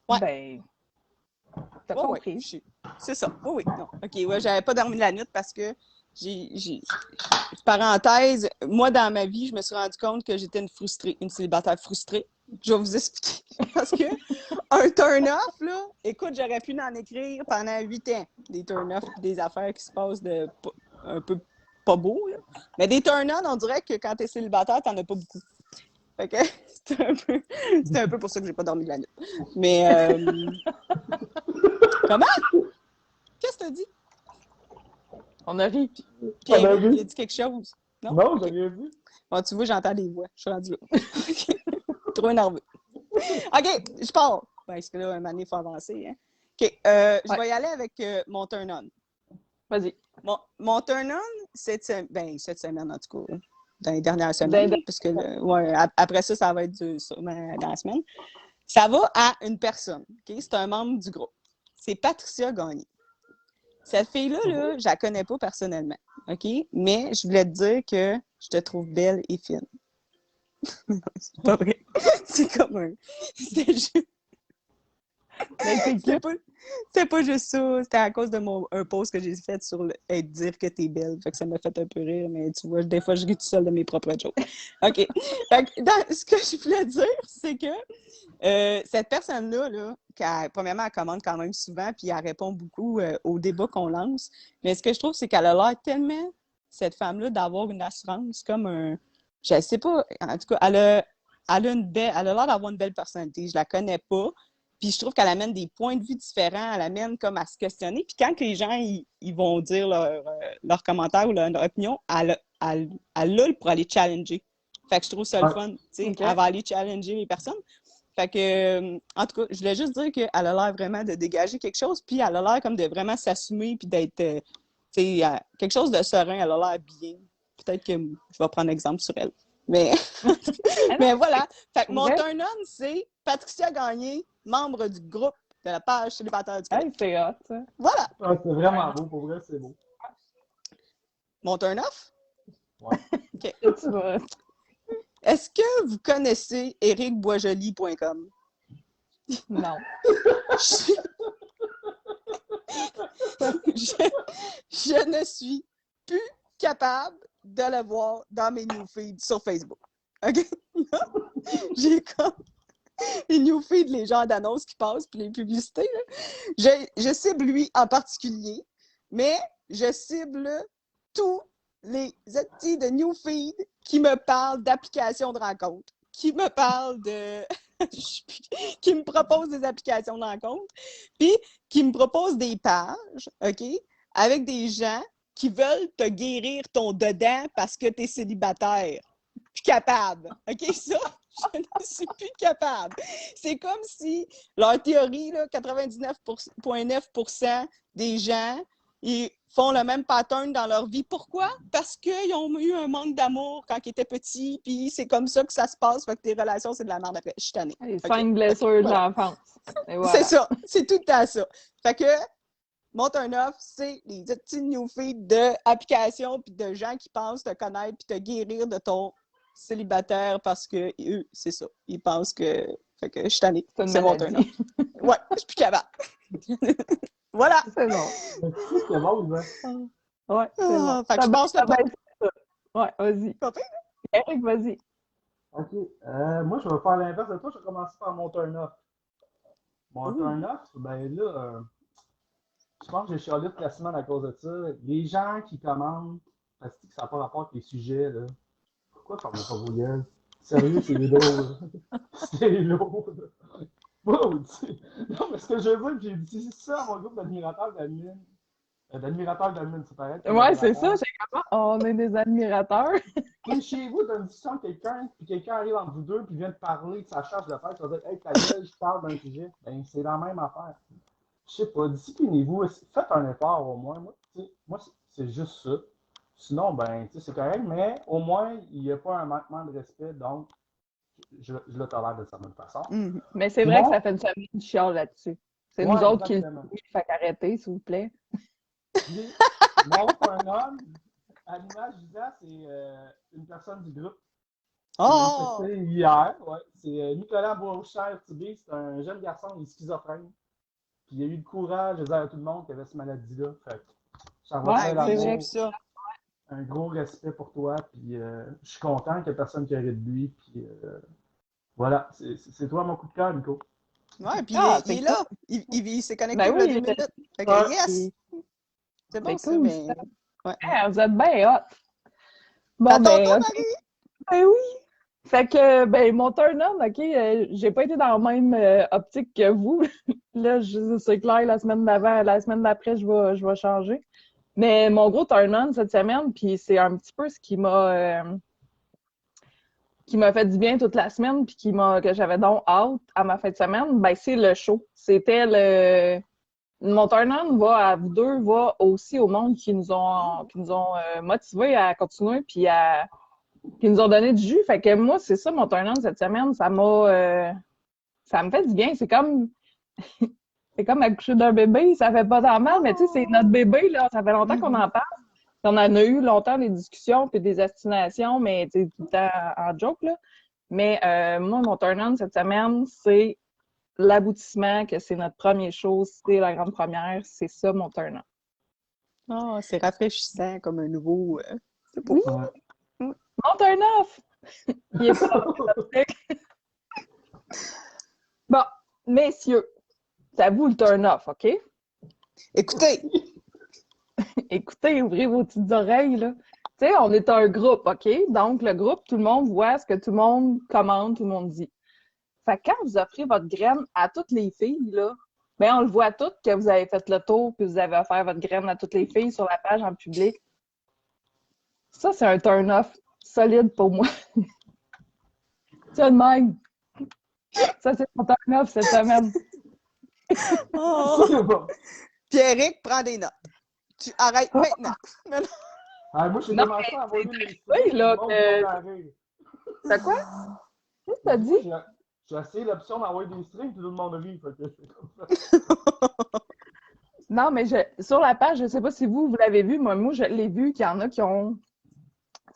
Speaker 3: Ouais.
Speaker 4: Ben... T'as
Speaker 3: Ouais,
Speaker 4: compris.
Speaker 3: C'est ça. Oui, oui. Non. OK, ouais, j'avais pas dormi la nuit parce que parenthèse, moi, dans ma vie, je me suis rendu compte que j'étais une célibataire frustrée. Je vais vous expliquer. Parce que un turn-off, là, écoute, j'aurais pu en écrire pendant 8 ans. Des turn-off des affaires qui se passent un peu pas beaux, là. Mais des turn-on, on dirait que quand t'es célibataire, t'en as pas beaucoup. Fait que c'était un peu pour ça que j'ai pas dormi de la nuit. Mais, comment? Qu'est-ce que t'as dit?
Speaker 4: On a ri.
Speaker 3: Pierre,
Speaker 2: On a vu.
Speaker 3: il a dit quelque chose? Non?
Speaker 2: Non,
Speaker 3: Ok.
Speaker 2: j'ai rien dit.
Speaker 3: Bon, tu vois, j'entends des voix. Je suis rendue là. Trop énervé. OK, je pars. Parce que là, un moment donné, il faut avancer. Hein? OK, je vais y aller avec mon turn-on.
Speaker 4: Vas-y.
Speaker 3: Mon turn-on, cette semaine, en tout cas, dans les dernières semaines, parce que ouais, après ça, ça va être sûrement dans la semaine. Ça va à une personne. OK? C'est un membre du groupe. C'est Patricia Gagné. Cette fille-là, là, je la connais pas personnellement. OK? Mais je voulais te dire que je te trouve belle et fine. C'est pas vrai. C'est comme un. C'était juste. C'était pas juste ça. C'était à cause de un post que j'ai fait sur dire que t'es belle. Fait que ça m'a fait un peu rire, mais tu vois, des fois, je ris tout seul de mes propres jokes. OK. Fait que ce que je voulais dire, c'est que cette personne-là, là, premièrement, elle commande quand même souvent, puis elle répond beaucoup aux débats qu'on lance. Mais ce que je trouve, c'est qu'elle a l'air tellement, cette femme-là, d'avoir une assurance comme un. Je sais pas. En tout cas, elle a l'air d'avoir une belle personnalité. Je la connais pas. Puis je trouve qu'elle amène des points de vue différents, elle amène comme à se questionner. Puis quand les gens ils vont dire leurs commentaires ou leur opinion, elle l'a pour aller challenger. Fait que je trouve ça le fun. Okay. Elle va aller challenger les personnes. Fait que, en tout cas, je voulais juste dire qu'elle a l'air vraiment de dégager quelque chose, puis elle a l'air comme de vraiment s'assumer, puis d'être, quelque chose de serein. Elle a l'air bien. Peut-être que je vais prendre exemple sur elle. Mais, mais voilà. Fait que mon turn-on, c'est Patricia Gagné, membre du groupe de la page célibataire du Québec.
Speaker 4: Hey, c'est hot, ça.
Speaker 3: Voilà.
Speaker 2: Ah, c'est vraiment beau, pour vrai, c'est beau.
Speaker 3: Mon turn-off?
Speaker 2: Ouais.
Speaker 3: OK.
Speaker 4: Tu
Speaker 3: Est-ce que vous connaissez ericboisjoli.com?
Speaker 4: Non.
Speaker 3: Je ne suis plus capable de le voir dans mes new feeds sur Facebook. OK? J'ai comme les new feeds, les genres d'annonces qui passent, puis les publicités. Là. Je cible lui en particulier, mais je cible tous les outils de new feed qui me parlent d'applications de rencontres, qui me parlent de... qui me proposent des applications de rencontres, puis qui me proposent des pages, OK, avec des gens qui veulent te guérir ton dedans parce que tu es célibataire. Plus capable. OK, ça, je ne suis plus capable. C'est comme si leur théorie, là, 99,9% des gens, ils font le même pattern dans leur vie. Pourquoi? Parce qu'ils ont eu un manque d'amour quand ils étaient petits, puis c'est comme ça que ça se passe, fait que tes relations, c'est de la merde après. Je suis tannée.
Speaker 4: Les 5 blessures de l'enfance.
Speaker 3: Voilà. C'est ça, c'est tout le temps ça. Fait que mon turn-off, c'est les petites newfies d'applications puis de gens qui pensent te connaître puis te guérir de ton célibataire parce que eux, c'est ça. Ils pensent que... Fait que je suis tannée.
Speaker 4: C'est une
Speaker 3: C'est mon
Speaker 4: maladie.
Speaker 3: turn-off. Ouais, je suis plus capable. Voilà!
Speaker 4: C'est bon.
Speaker 2: C'est bon, hein?
Speaker 4: Ouais, c'est bon.
Speaker 3: Fait que je pense
Speaker 4: Ça
Speaker 3: pas.
Speaker 4: va être ça. Ouais, vas-y.
Speaker 3: Pas pire.
Speaker 4: Eric, vas-y.
Speaker 2: Ok. Moi, je vais faire l'inverse de toi. Je vais commencer par mon turn-off. Mon
Speaker 3: Ouh.
Speaker 2: turn-off, ben là, je pense que j'ai chialé toute la semaine à cause de ça. Les gens qui commandent, parce que ça n'a pas rapport avec les sujets, là. Pourquoi parlez pas vos gueules? Sérieux, c'est lourd. C'est lourd. Wow, non, mais ce que je veux dire, j'ai dit ça à mon groupe d'admirateurs d'admin. D'admirateurs d'admin, c'est pareil.
Speaker 4: Ouais, c'est ça. J'ai comment on est des admirateurs.
Speaker 2: Et chez vous, t'as une discussion avec quelqu'un, puis quelqu'un arrive entre vous deux, puis vient te parler de sa charge de faire, tu vas dire, hey, ta gueule, je parle d'un sujet. Ben, c'est la même affaire. Je sais pas, disciplinez-vous, faites un effort au moins. Moi, c'est juste ça. Sinon, ben, c'est correct, mais au moins, il n'y a pas un manquement de respect, donc je le tolère de certaine façon.
Speaker 3: Mhm.
Speaker 4: Mais c'est vrai que
Speaker 2: Sinon-
Speaker 4: ça fait une semaine de chiale là-dessus. C'est
Speaker 2: Ouais,
Speaker 4: nous autres qui le
Speaker 2: exactement.
Speaker 4: disons. Fait qu'arrêtez, s'il vous plaît.
Speaker 2: Puis, montre un homme, à l'image d'Isa, c'est une personne du groupe.
Speaker 3: Oh!
Speaker 2: C'était hier, ouais. C'est Nicolas Boischer-Tibé, c'est un jeune garçon, il est schizophrène. Puis il a eu le courage de dire à tout le monde qu'il avait cette maladie-là. Fait que ça va
Speaker 4: Ouais,
Speaker 2: faire
Speaker 3: Ah oui,
Speaker 4: c'est
Speaker 3: j'ai
Speaker 4: vrai.
Speaker 3: vu ça.
Speaker 2: un gros respect pour toi. Puis je suis content qu'il n'y ait personne qui arrête de lui. Puis voilà, c'est toi mon coup de cœur, Nico.
Speaker 3: Ouais, puis
Speaker 4: Ah,
Speaker 3: il
Speaker 4: c'est
Speaker 3: est là. Il s'est connecté
Speaker 4: Ben
Speaker 3: il y a
Speaker 4: oui,
Speaker 3: 2 minutes. Fait que
Speaker 2: Ouais.
Speaker 3: yes! C'est bon
Speaker 4: C'est
Speaker 3: ça,
Speaker 4: cool,
Speaker 3: mais...
Speaker 4: ça.
Speaker 3: Ouais.
Speaker 4: Hey, vous êtes bien hot. Bon,
Speaker 3: À ton
Speaker 4: ben,
Speaker 3: tour,
Speaker 4: ok.
Speaker 3: Marie!
Speaker 4: Ben oui. Fait que, ben, mon turn-on, OK, j'ai pas été dans la même optique que vous. Là, c'est clair, la semaine d'avant, la semaine d'après, je vais changer. Mais mon gros turn-on cette semaine, puis c'est un petit peu ce qui m'a fait du bien toute la semaine, puis que j'avais donc hâte à ma fin de semaine, ben, c'est le show. C'était mon turn-on va à vous deux, va aussi au monde qui nous ont motivés à continuer, puis qui nous ont donné du jus. Fait que moi, c'est ça mon turn-on cette semaine. Ça me fait du bien. C'est comme accoucher d'un bébé. Ça fait pas tant mal, mais tu sais, c'est notre bébé, là. Ça fait longtemps qu'on en parle. Puis on en a eu longtemps des discussions puis des astinations, mais tu sais, tout le temps en joke, là. Mais moi, mon turn-on cette semaine, c'est l'aboutissement, que c'est notre premier show, c'est la grande première. C'est ça, mon turn-on.
Speaker 3: Oh, c'est rafraîchissant comme un nouveau... c'est beau.
Speaker 4: Oui,
Speaker 2: Ouais.
Speaker 4: mon turn-off! Il est pas Bon, messieurs, c'est à vous le turn-off, OK?
Speaker 3: Écoutez,
Speaker 4: Écoutez, ouvrez vos petites oreilles, là. Tu sais, on est un groupe, OK? Donc, le groupe, tout le monde voit ce que tout le monde commande, tout le monde dit. Fait que quand vous offrez votre graine à toutes les filles, là, ben on le voit toutes que vous avez fait le tour puis vous avez offert votre graine à toutes les filles sur la page en public. Ça, c'est un turn-off solide pour moi. Ça de même. Ça, c'est mon turn-off cette semaine.
Speaker 3: oh,
Speaker 2: C'est bon.
Speaker 3: Pierrick, prends des notes. Tu arrêtes maintenant.
Speaker 2: Ah, moi, j'ai
Speaker 4: Non,
Speaker 2: commencé à envoyer des
Speaker 4: oui, là,
Speaker 2: tout le monde
Speaker 4: que-
Speaker 2: tombe à rire.
Speaker 4: C'est quoi? Qu'est-ce que t'as dit?
Speaker 2: J'ai essayé l'option d'envoyer des strings, puis tout le monde rit. Fait que c'est comme ça.
Speaker 4: Non, mais sur la page, je sais pas si vous l'avez vu, mais moi, je l'ai vu qu'il y en a qui ont.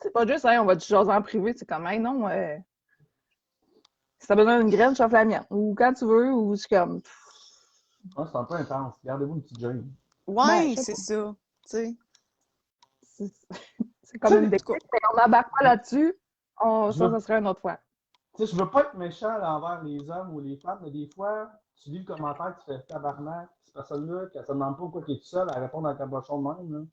Speaker 4: C'est pas juste, hein, on va te jaser en privé, c'est comme, hey, non, si t'as besoin d'une graine, chauffe la mienne. Ou quand tu veux, ou je suis comme.
Speaker 2: Moi, c'est un peu intense. Gardez-vous une petite gêne.
Speaker 3: Ouais,
Speaker 4: je sais
Speaker 3: c'est ça. Tu sais.
Speaker 4: C'est c'est comme une découverte. On n'embarque pas là-dessus. Ça serait une autre fois.
Speaker 2: Tu sais, je veux pas être méchant là, envers les hommes ou les femmes, mais des fois, tu lis le commentaire, tu fais tabarnak, cette personne-là, qu'elle se demande pas pourquoi tu es tout seul à répondre à un cabochon de même. Là.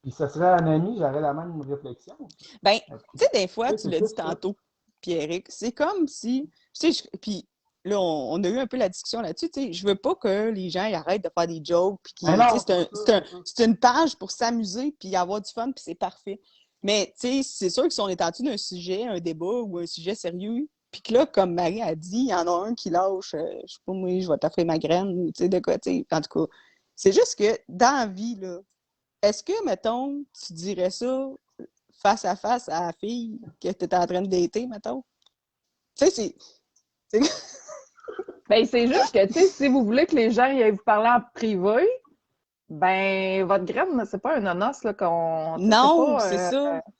Speaker 2: Puis ça serait un ami, j'aurais la même réflexion.
Speaker 3: Ben, tu sais, des fois, tu
Speaker 2: c'est
Speaker 3: l'as
Speaker 2: tout
Speaker 3: dit
Speaker 2: ça.
Speaker 3: tantôt, Pierrick, c'est comme si, tu sais, puis là, on a eu un peu la discussion là-dessus, tu sais, je veux pas que les gens ils arrêtent de faire des jokes, puis
Speaker 2: Mais non,
Speaker 3: tu sais,
Speaker 2: c'est ça.
Speaker 3: c'est une page pour s'amuser, puis avoir du fun, puis c'est parfait. Mais, tu sais, c'est sûr que si on est en dessous d'un sujet, un débat ou un sujet sérieux, puis que là, comme Marie a dit, il y en a un qui lâche, je sais pas, moi, je vais t'offrir ma graine, ou tu sais, de quoi, tu sais, en tout cas, c'est juste que dans la vie, là, est-ce que, mettons, tu dirais ça face à la fille que tu étais en train de dater, mettons? Tu sais, c'est...
Speaker 4: Ben, c'est juste que, tu sais, si vous voulez que les gens y aillent vous parler en privé, Ben, votre graine, c'est pas un nonos, là, qu'on... tu sais,
Speaker 3: Non,
Speaker 4: c'est
Speaker 3: c'est
Speaker 4: pas,
Speaker 3: ça. Tu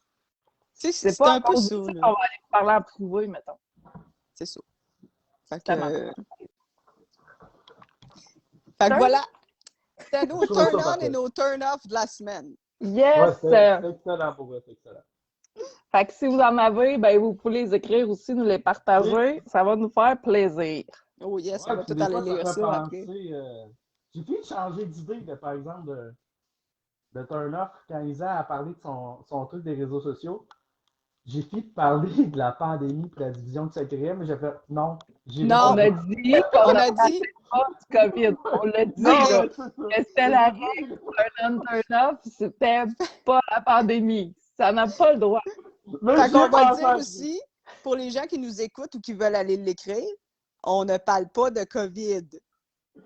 Speaker 3: sais,
Speaker 4: c'est
Speaker 3: c'est
Speaker 4: pas
Speaker 3: un
Speaker 4: à
Speaker 3: peu
Speaker 4: cause
Speaker 3: ça,
Speaker 4: de ça
Speaker 3: là.
Speaker 4: qu'on va aller parler en privé, mettons.
Speaker 3: C'est ça. Fait
Speaker 4: Tellement
Speaker 3: que,
Speaker 4: pas.
Speaker 3: fait que
Speaker 4: Turn?
Speaker 3: voilà. C'était nos
Speaker 2: Je trouve ça
Speaker 3: turn-on et
Speaker 2: parfait.
Speaker 3: nos turn-off de la semaine.
Speaker 2: Ouais,
Speaker 4: Yes!
Speaker 2: c'est excellent pour eux, c'est excellent.
Speaker 4: Fait que si vous en avez, ben, vous pouvez les écrire aussi, nous les
Speaker 2: Oui.
Speaker 4: partager. Ça va nous faire plaisir.
Speaker 3: Oh yes, on
Speaker 2: Ouais,
Speaker 3: va
Speaker 2: puis
Speaker 3: tout
Speaker 2: des
Speaker 3: aller
Speaker 2: fois, ça
Speaker 3: lire
Speaker 2: fait
Speaker 3: ça après.
Speaker 2: penser. J'ai pu changer d'idée, par exemple, de Turn-Off quand Isa a parlé de son truc des réseaux sociaux. J'ai fini de parler de la pandémie et de la division que ça créait, mais j'ai fait non, j'irai
Speaker 3: Non.
Speaker 4: On
Speaker 2: pas
Speaker 4: a
Speaker 2: là.
Speaker 4: dit qu'on
Speaker 3: On
Speaker 4: ne
Speaker 3: a
Speaker 4: parlait
Speaker 3: dit,
Speaker 4: pas du COVID. On l'a dit,
Speaker 2: Non,
Speaker 4: là.
Speaker 2: mais c'est ça.
Speaker 4: Que c'était la règle, turn on, turn off, c'était pas la pandémie. Ça n'a pas le droit.
Speaker 2: Mais
Speaker 3: fait
Speaker 2: j'y
Speaker 3: qu'on
Speaker 2: ai
Speaker 3: va le
Speaker 2: pensé
Speaker 3: dire
Speaker 2: à-
Speaker 3: aussi, pour les gens qui nous écoutent ou qui veulent aller l'écrire, on ne parle pas de COVID.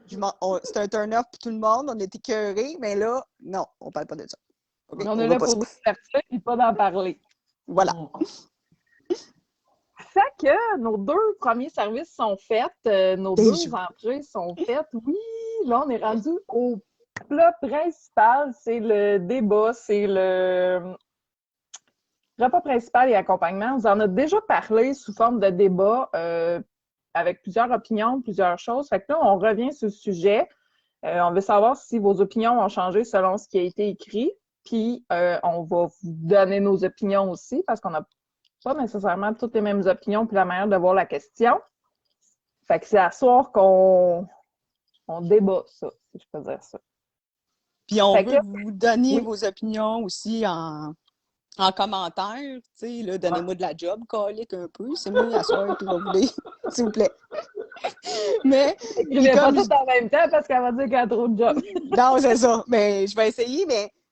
Speaker 3: C'est un turn-off pour tout le monde, on est écœurés, mais là, non, on parle pas de ça. OK?
Speaker 4: On
Speaker 3: On
Speaker 4: est
Speaker 3: va
Speaker 4: là
Speaker 3: pas
Speaker 4: pour
Speaker 3: ça.
Speaker 4: vous divertir et pas d'en parler.
Speaker 3: Voilà.
Speaker 4: Fait que nos 2 premiers services sont faits, nos
Speaker 3: Déjà.
Speaker 4: 2 entrées sont faites. Oui, là, on est rendu au plat principal. C'est le débat, c'est le repas principal et accompagnement. On vous en a déjà parlé sous forme de débat avec plusieurs opinions, plusieurs choses. Fait que là, on revient sur le sujet. On veut savoir si vos opinions ont changé selon ce qui a été écrit. Puis, on va vous donner nos opinions aussi parce qu'on n'a pas nécessairement toutes les mêmes opinions puis la manière de voir la question. Fait que c'est à soir qu'on débat ça, si je peux dire ça.
Speaker 3: Puis on
Speaker 4: Fait
Speaker 3: veut
Speaker 4: que,
Speaker 3: que vous donniez
Speaker 4: oui.
Speaker 3: vos opinions aussi en commentaire. Tu sais, là, donnez-moi de la job, calique un peu. C'est moi à soir qui va vous dire, s'il vous plaît. Mais,
Speaker 4: Écrivez pas
Speaker 3: comme
Speaker 4: tout en même temps parce qu'elle va dire qu'elle a trop de job.
Speaker 3: non, c'est ça. Mais je vais essayer,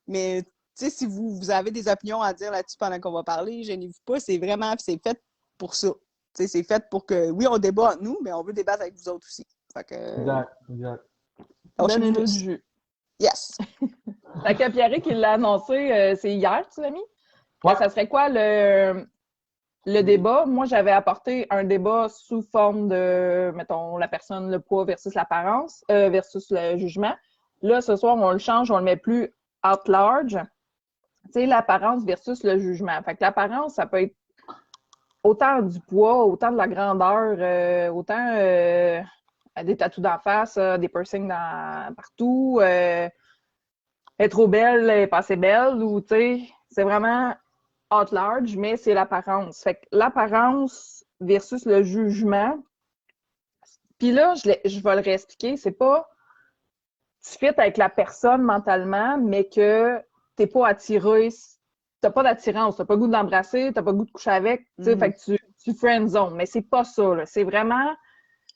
Speaker 3: mais tu sais, si vous avez des opinions à dire là-dessus pendant qu'on va parler, gênez-vous pas. C'est fait pour ça. Tu sais, c'est fait pour que, oui, on débat entre nous, mais on veut débattre avec vous autres aussi. Fait que,
Speaker 2: Exact, exact.
Speaker 4: Donnez-nous du jus.
Speaker 3: Yes.
Speaker 4: Fait que Pierrick, il l'a annoncé, c'est hier, tu l'as mis?
Speaker 2: Ouais.
Speaker 4: Ça serait quoi le débat? Moi, j'avais apporté un débat sous forme de, mettons, la personne, le poids versus l'apparence, versus le jugement. Là, ce soir, on le change, on le met plus at large. Tu sais, l'apparence versus le jugement. Fait que l'apparence, ça peut être autant du poids, autant de la grandeur, autant des tatous d'en face, des piercings partout, elle est trop belle, elle est pas assez belle, ou tu sais, c'est vraiment at large, mais c'est l'apparence. Fait que l'apparence versus le jugement. Puis là, je vais le réexpliquer, c'est pas tu fites avec la personne mentalement, mais que t'es pas attiré, t'as pas d'attirance, t'as pas le goût de l'embrasser, t'as pas le goût de coucher avec, tu sais, fait que tu friendzone. Mais c'est pas ça, là. C'est vraiment...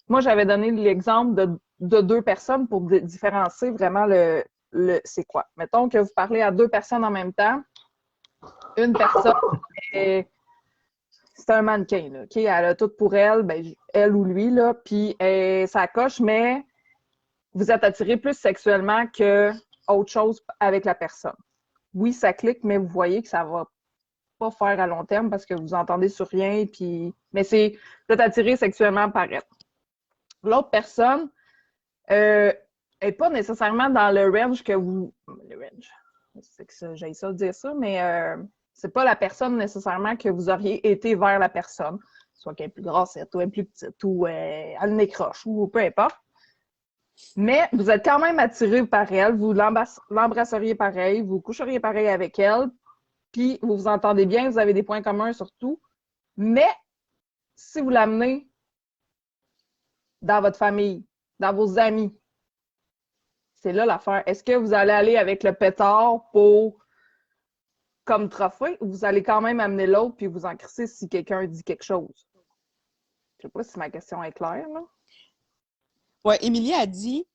Speaker 4: Moi, j'avais donné l'exemple de 2 personnes pour différencier vraiment le c'est quoi. Mettons que vous parlez à 2 personnes en même temps. Une personne, c'est un mannequin, là, OK? Elle a tout pour elle, ben, elle ou lui, là, puis ça coche, mais vous êtes attiré plus sexuellement que autre chose avec la personne. Oui, ça clique, mais vous voyez que ça va pas faire à long terme parce que vous entendez sur rien, puis... mais vous êtes attiré sexuellement par elle. L'autre personne est pas nécessairement dans le range que vous... Le range, c'est que j'ai ça de dire ça, mais c'est pas la personne nécessairement que vous auriez été vers la personne. Soit qu'elle est plus grosse, ou elle est plus petite, ou elle a le nez croche, ou peu importe. Mais vous êtes quand même attiré par elle, vous l'embrasseriez pareil, vous coucheriez pareil avec elle, puis vous vous entendez bien, vous avez des points communs sur tout. Mais si vous l'amenez dans votre famille, dans vos amis, c'est là l'affaire. Est-ce que vous allez aller avec le pétard comme trophée ou vous allez quand même amener l'autre puis vous en crisser si quelqu'un dit quelque chose? Je sais pas si ma question est claire, là.
Speaker 3: Ouais, Émilie a dit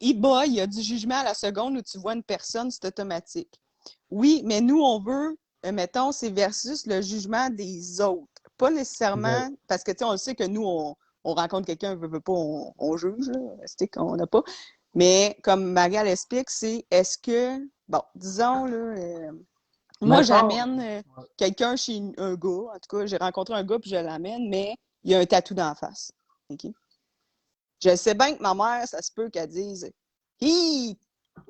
Speaker 3: il y a du jugement à la seconde où tu vois une personne, c'est automatique. Oui, mais nous, on veut, mettons, c'est versus le jugement des autres. Pas nécessairement, parce que, tu sais, on le sait que nous, on rencontre quelqu'un, on veut pas, on juge, là, c'est qu'on n'a pas. Mais, comme Marie l'explique, c'est est-ce que, bon, disons, là, moi, j'amène quelqu'un chez un gars, en tout cas, j'ai rencontré un gars, puis je l'amène, mais il y a un tatou d'en face. OK? Je sais bien que ma mère, ça se peut qu'elle dise « Hi!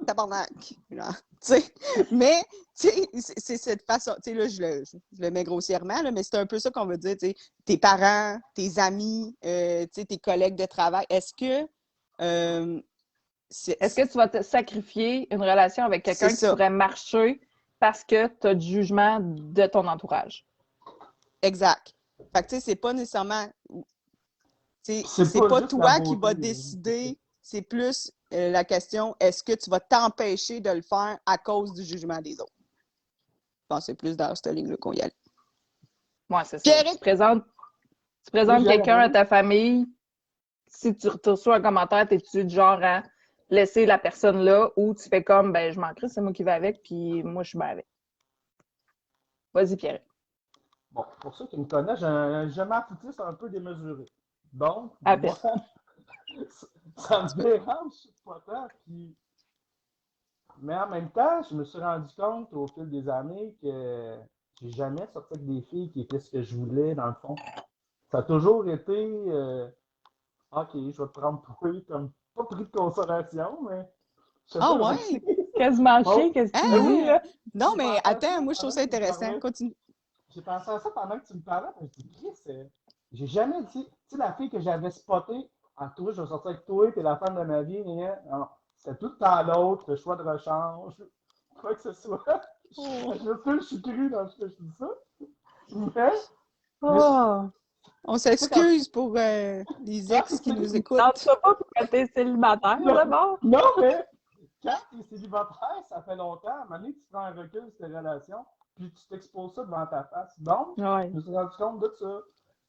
Speaker 3: tabarnak. Genre, tu sais. Mais, tu sais, c'est cette façon. Tu sais, là, je le mets grossièrement, là, mais c'est un peu ça qu'on veut dire, tu sais. Tes parents, tes amis, tu sais, tes collègues de travail. Est-ce que.
Speaker 4: Est-ce que tu vas te sacrifier une relation avec quelqu'un qui
Speaker 3: ça.
Speaker 4: pourrait marcher parce que tu as du jugement de ton entourage?
Speaker 3: Exact. Fait que, tu sais, c'est pas nécessairement. C'est
Speaker 2: pas
Speaker 3: pas
Speaker 2: juste
Speaker 3: toi
Speaker 2: la
Speaker 3: qui vas
Speaker 2: beauté,
Speaker 3: décider, c'est plus la question, est-ce que tu vas t'empêcher de le faire à cause du jugement des autres? Je pense que c'est plus dans cette ligne-là qu'on y allait.
Speaker 4: Ouais, c'est ça.
Speaker 3: Pierrick!
Speaker 4: Tu présentes
Speaker 2: Oui,
Speaker 4: quelqu'un à
Speaker 2: j'allais.
Speaker 4: ta famille, si tu reçois un commentaire, t'es-tu du genre à laisser la personne là ou tu fais comme, ben, je m'en crisse, c'est moi qui vais avec, puis moi, je suis bien avec. Vas-y, Pierre.
Speaker 2: Bon, pour ceux qui me connaissent, j'ai un je m'en foutiste un peu démesuré. Donc,
Speaker 4: À
Speaker 2: moi,
Speaker 4: peine.
Speaker 2: ça me dérange pas tant. Mais en même temps, je me suis rendu compte au fil des années que j'ai jamais sorti avec des filles qui étaient ce que je voulais, dans le fond. Ça a toujours été OK, je vais te prendre toi comme pas pris de consolation, mais je sais
Speaker 3: Ah
Speaker 2: pas comment
Speaker 3: ouais?
Speaker 4: Quasiment
Speaker 2: Bon,
Speaker 4: chien, qu'est-ce que tu
Speaker 2: ben
Speaker 4: me
Speaker 2: oui,
Speaker 4: dis, là?
Speaker 3: Non,
Speaker 2: j'ai
Speaker 3: mais
Speaker 2: pensé à
Speaker 3: attends,
Speaker 2: ça
Speaker 3: moi je trouve
Speaker 2: pendant
Speaker 3: ça
Speaker 2: que tu me
Speaker 3: intéressant.
Speaker 2: parlais.
Speaker 3: Continue.
Speaker 2: J'ai pensé à ça pendant que tu me parlais, puis je me dis, Chris, j'ai jamais dit, tu sais, la fille que j'avais spotée, en toi, je vais sortir avec toi, t'es la femme de ma vie, mais non, c'est tout le temps l'autre, le choix de rechange, quoi que ce soit. Je suis cru dans ce que je dis ça, mais,
Speaker 4: Oh!
Speaker 3: On
Speaker 2: tu sais, quand
Speaker 3: s'excuse pour les ex qui nous écoutent.
Speaker 4: Lance-toi pas pour que t'es célibataire,
Speaker 2: non,
Speaker 4: d'abord.
Speaker 2: non, mais quand tu es célibataire, ça fait longtemps, à un moment donné, tu prends un recul sur tes relations, puis tu t'exposes ça devant ta face. Donc,
Speaker 4: Ouais.
Speaker 2: je me suis rendu compte de ça,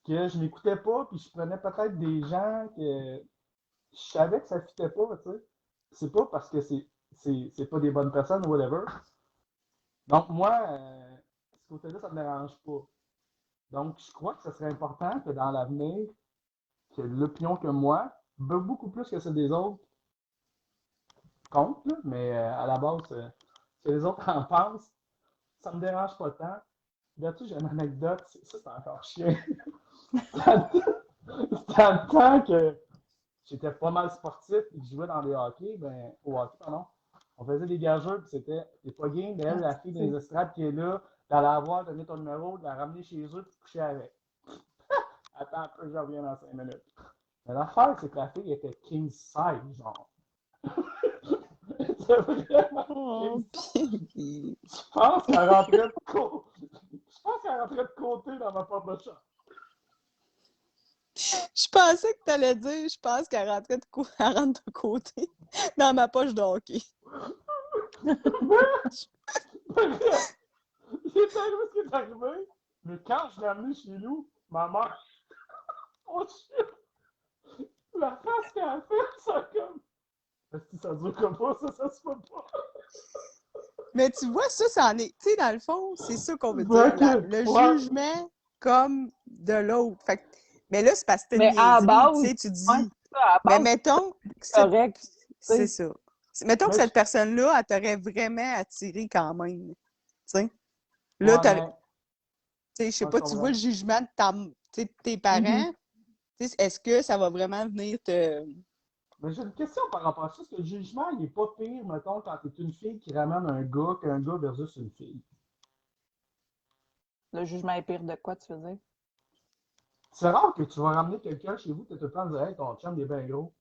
Speaker 2: que je n'écoutais pas, puis je prenais peut-être des gens que je savais que ça ne fitait pas, tu sais. C'est pas parce que c'est pas des bonnes personnes ou whatever. Donc, moi, ce côté-là, ça ne me dérange pas. Donc, je crois que ce serait important que dans l'avenir, que l'opinion que moi, beaucoup plus que celle des autres, compte, là, mais à la base, ce que les autres en pensent, ça me dérange pas tant. Là-dessus, j'ai une anecdote, ça c'est encore chien. C'était le temps que j'étais pas mal sportif et que je jouais dans les hockey, au hockey, pardon. On faisait des gageurs, puis c'était, t'es pas game, elle, la fille des estrades qui est là, d'aller la voir, donner ton numéro, de la ramener chez eux, puis coucher avec. Attends un peu, je reviens dans 5 minutes. Mais l'affaire, c'est que la fille était king size, genre. C'est vraiment
Speaker 3: Oh, puis...
Speaker 2: Je pense qu'elle rentrait de côté. Je pense qu'elle rentrait de côté dans ma porte de chambre.
Speaker 3: Je pensais que tu allais dire, je pense qu'elle rentrait elle rentre de côté dans ma poche de hockey.
Speaker 2: C'est arrivé ce qui est arrivé. Mais quand je l'ai amené chez nous, ma mère, oh shit, la face qu'elle a fait, ça comme. Est-ce que ça dure comme ça se fait pas.
Speaker 3: Mais tu vois, ça en est. Tu sais, dans le fond, c'est ça qu'on veut dire. Le jugement comme de l'autre. Fait que, mais là, c'est parce que t'as une
Speaker 4: Mais à la
Speaker 3: niaiserie,
Speaker 4: base,
Speaker 3: tu sais, tu dis.
Speaker 4: ouais, c'est ça, à la
Speaker 3: Mais
Speaker 4: base,
Speaker 3: mettons que
Speaker 4: c'est correct.
Speaker 3: c'est ça. Mettons que
Speaker 2: Mais
Speaker 3: cette personne-là, elle t'aurait vraiment attiré quand même. Tu sais. Là,
Speaker 2: ouais,
Speaker 3: tu
Speaker 2: mais.
Speaker 3: sais, je sais
Speaker 2: Ouais,
Speaker 3: pas,
Speaker 2: je
Speaker 3: tu vois
Speaker 2: comprends.
Speaker 3: le jugement de tes parents. Tu sais, est-ce que ça va vraiment venir te.
Speaker 2: Mais j'ai une question par rapport à ça. Est-ce que le jugement, il est pas pire, mettons, quand t'es une fille qui ramène un gars qu'un gars versus une fille?
Speaker 4: Le jugement est pire de quoi, tu veux dire?
Speaker 2: C'est rare que tu vas ramener quelqu'un chez vous, que tu te prends dire, hey, ton chum, il est bien gros.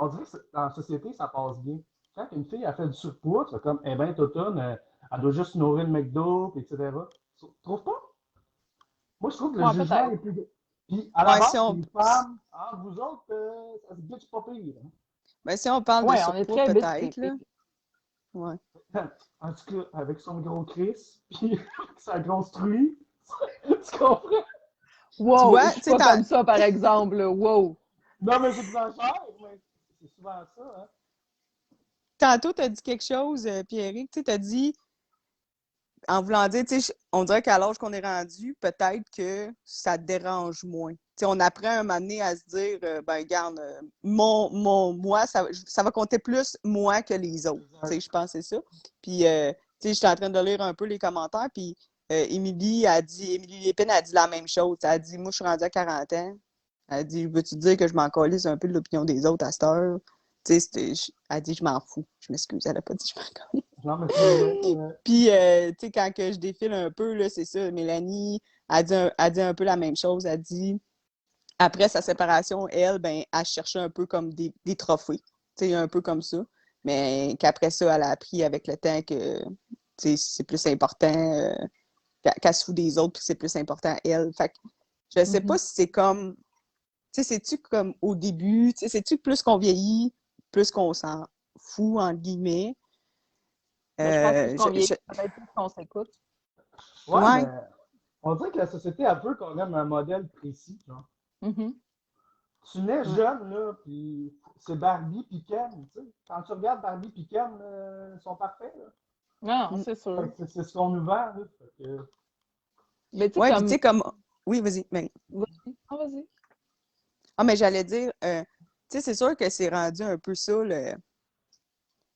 Speaker 2: On dirait que dans la société, ça passe bien. Quand une fille a fait du surpoids, c'est comme, eh ben, Totone, elle doit juste nourrir le McDo, etc. Tu trouves pas? Moi, je trouve que le
Speaker 4: Ouais,
Speaker 2: jugement
Speaker 4: peut-être.
Speaker 2: est plus. Puis, à la
Speaker 3: Ouais,
Speaker 2: base, les femmes, entre vous autres, ça se bitch pas pire.
Speaker 3: Ben, si on parle de
Speaker 4: Ouais, on est
Speaker 3: surpoids,
Speaker 4: très bitch, les
Speaker 3: peut-être, là.
Speaker 4: filles.
Speaker 3: Ouais.
Speaker 2: Hein? En tout cas, avec son gros Chris, puis sa grosse truie, tu comprends?
Speaker 3: Tu
Speaker 4: Wow,
Speaker 3: vois,
Speaker 4: je
Speaker 3: tu
Speaker 4: suis
Speaker 3: sais,
Speaker 4: pas comme ça, par exemple, là. Wow.
Speaker 2: Non, mais j'exagère, mais c'est souvent ça, hein?
Speaker 3: tantôt, tu as dit quelque chose, Pierrick, tu as dit, en voulant dire, tu sais, on dirait qu'à l'âge qu'on est rendu, peut-être que ça te dérange moins. Tu sais, on apprend un moment donné à se dire, ben, regarde, moi, ça va compter plus moi que les autres. Tu sais, je pense que c'est ça. Puis, tu sais, j'étais en train de lire un peu les commentaires, puis Émilie Lépine a dit la même chose. Elle a dit, moi, je suis rendue à 40 ans. Elle a dit, veux-tu dire que je m'en calisse un peu de l'opinion des autres à cette heure? Tu sais, elle dit « je m'en fous ». Je m'excuse, elle a pas dit « je m'en colle ».
Speaker 2: Non, mais c'est vrai.
Speaker 3: Puis, tu sais, quand que je défile un peu, là, c'est ça, Mélanie a dit un peu la même chose. Elle dit, après sa séparation, elle, ben, elle cherchait un peu comme des trophées, tu sais, un peu comme ça. Mais qu'après ça, elle a appris avec le temps que, tu sais, c'est plus important, qu'elle se fout des autres, puis c'est plus important elle. Fait que je sais pas si c'est comme, tu sais, c'est-tu comme au début, tu sais, c'est-tu plus qu'on vieillit, plus qu'on s'en fout, entre guillemets.
Speaker 4: Mais je pense que ce qu'on vieillit,
Speaker 3: Je-
Speaker 4: peut-être plus qu'on s'écoute.
Speaker 2: Ouais,
Speaker 3: Ouais.
Speaker 2: mais on dirait que la société a veut qu'on aime un modèle précis, genre.
Speaker 4: Mhm.
Speaker 2: Tu nais
Speaker 3: Ouais.
Speaker 2: jeune, là, puis c'est Barbie puis Ken, tu sais. Quand tu regardes Barbie puis Ken, ils sont parfaits, là.
Speaker 4: Non, c'est sûr.
Speaker 2: Fait que c'est ce qu'on nous vend, là. Fait que...
Speaker 4: Mais tu sais,
Speaker 3: Ouais, puis tu
Speaker 4: comme.
Speaker 3: sais, comme. Oui, vas-y. Mais...
Speaker 4: Vas-y. Ah, vas-y.
Speaker 3: Ah, mais j'allais dire, tu sais, c'est sûr que c'est rendu un peu ça, le. Tu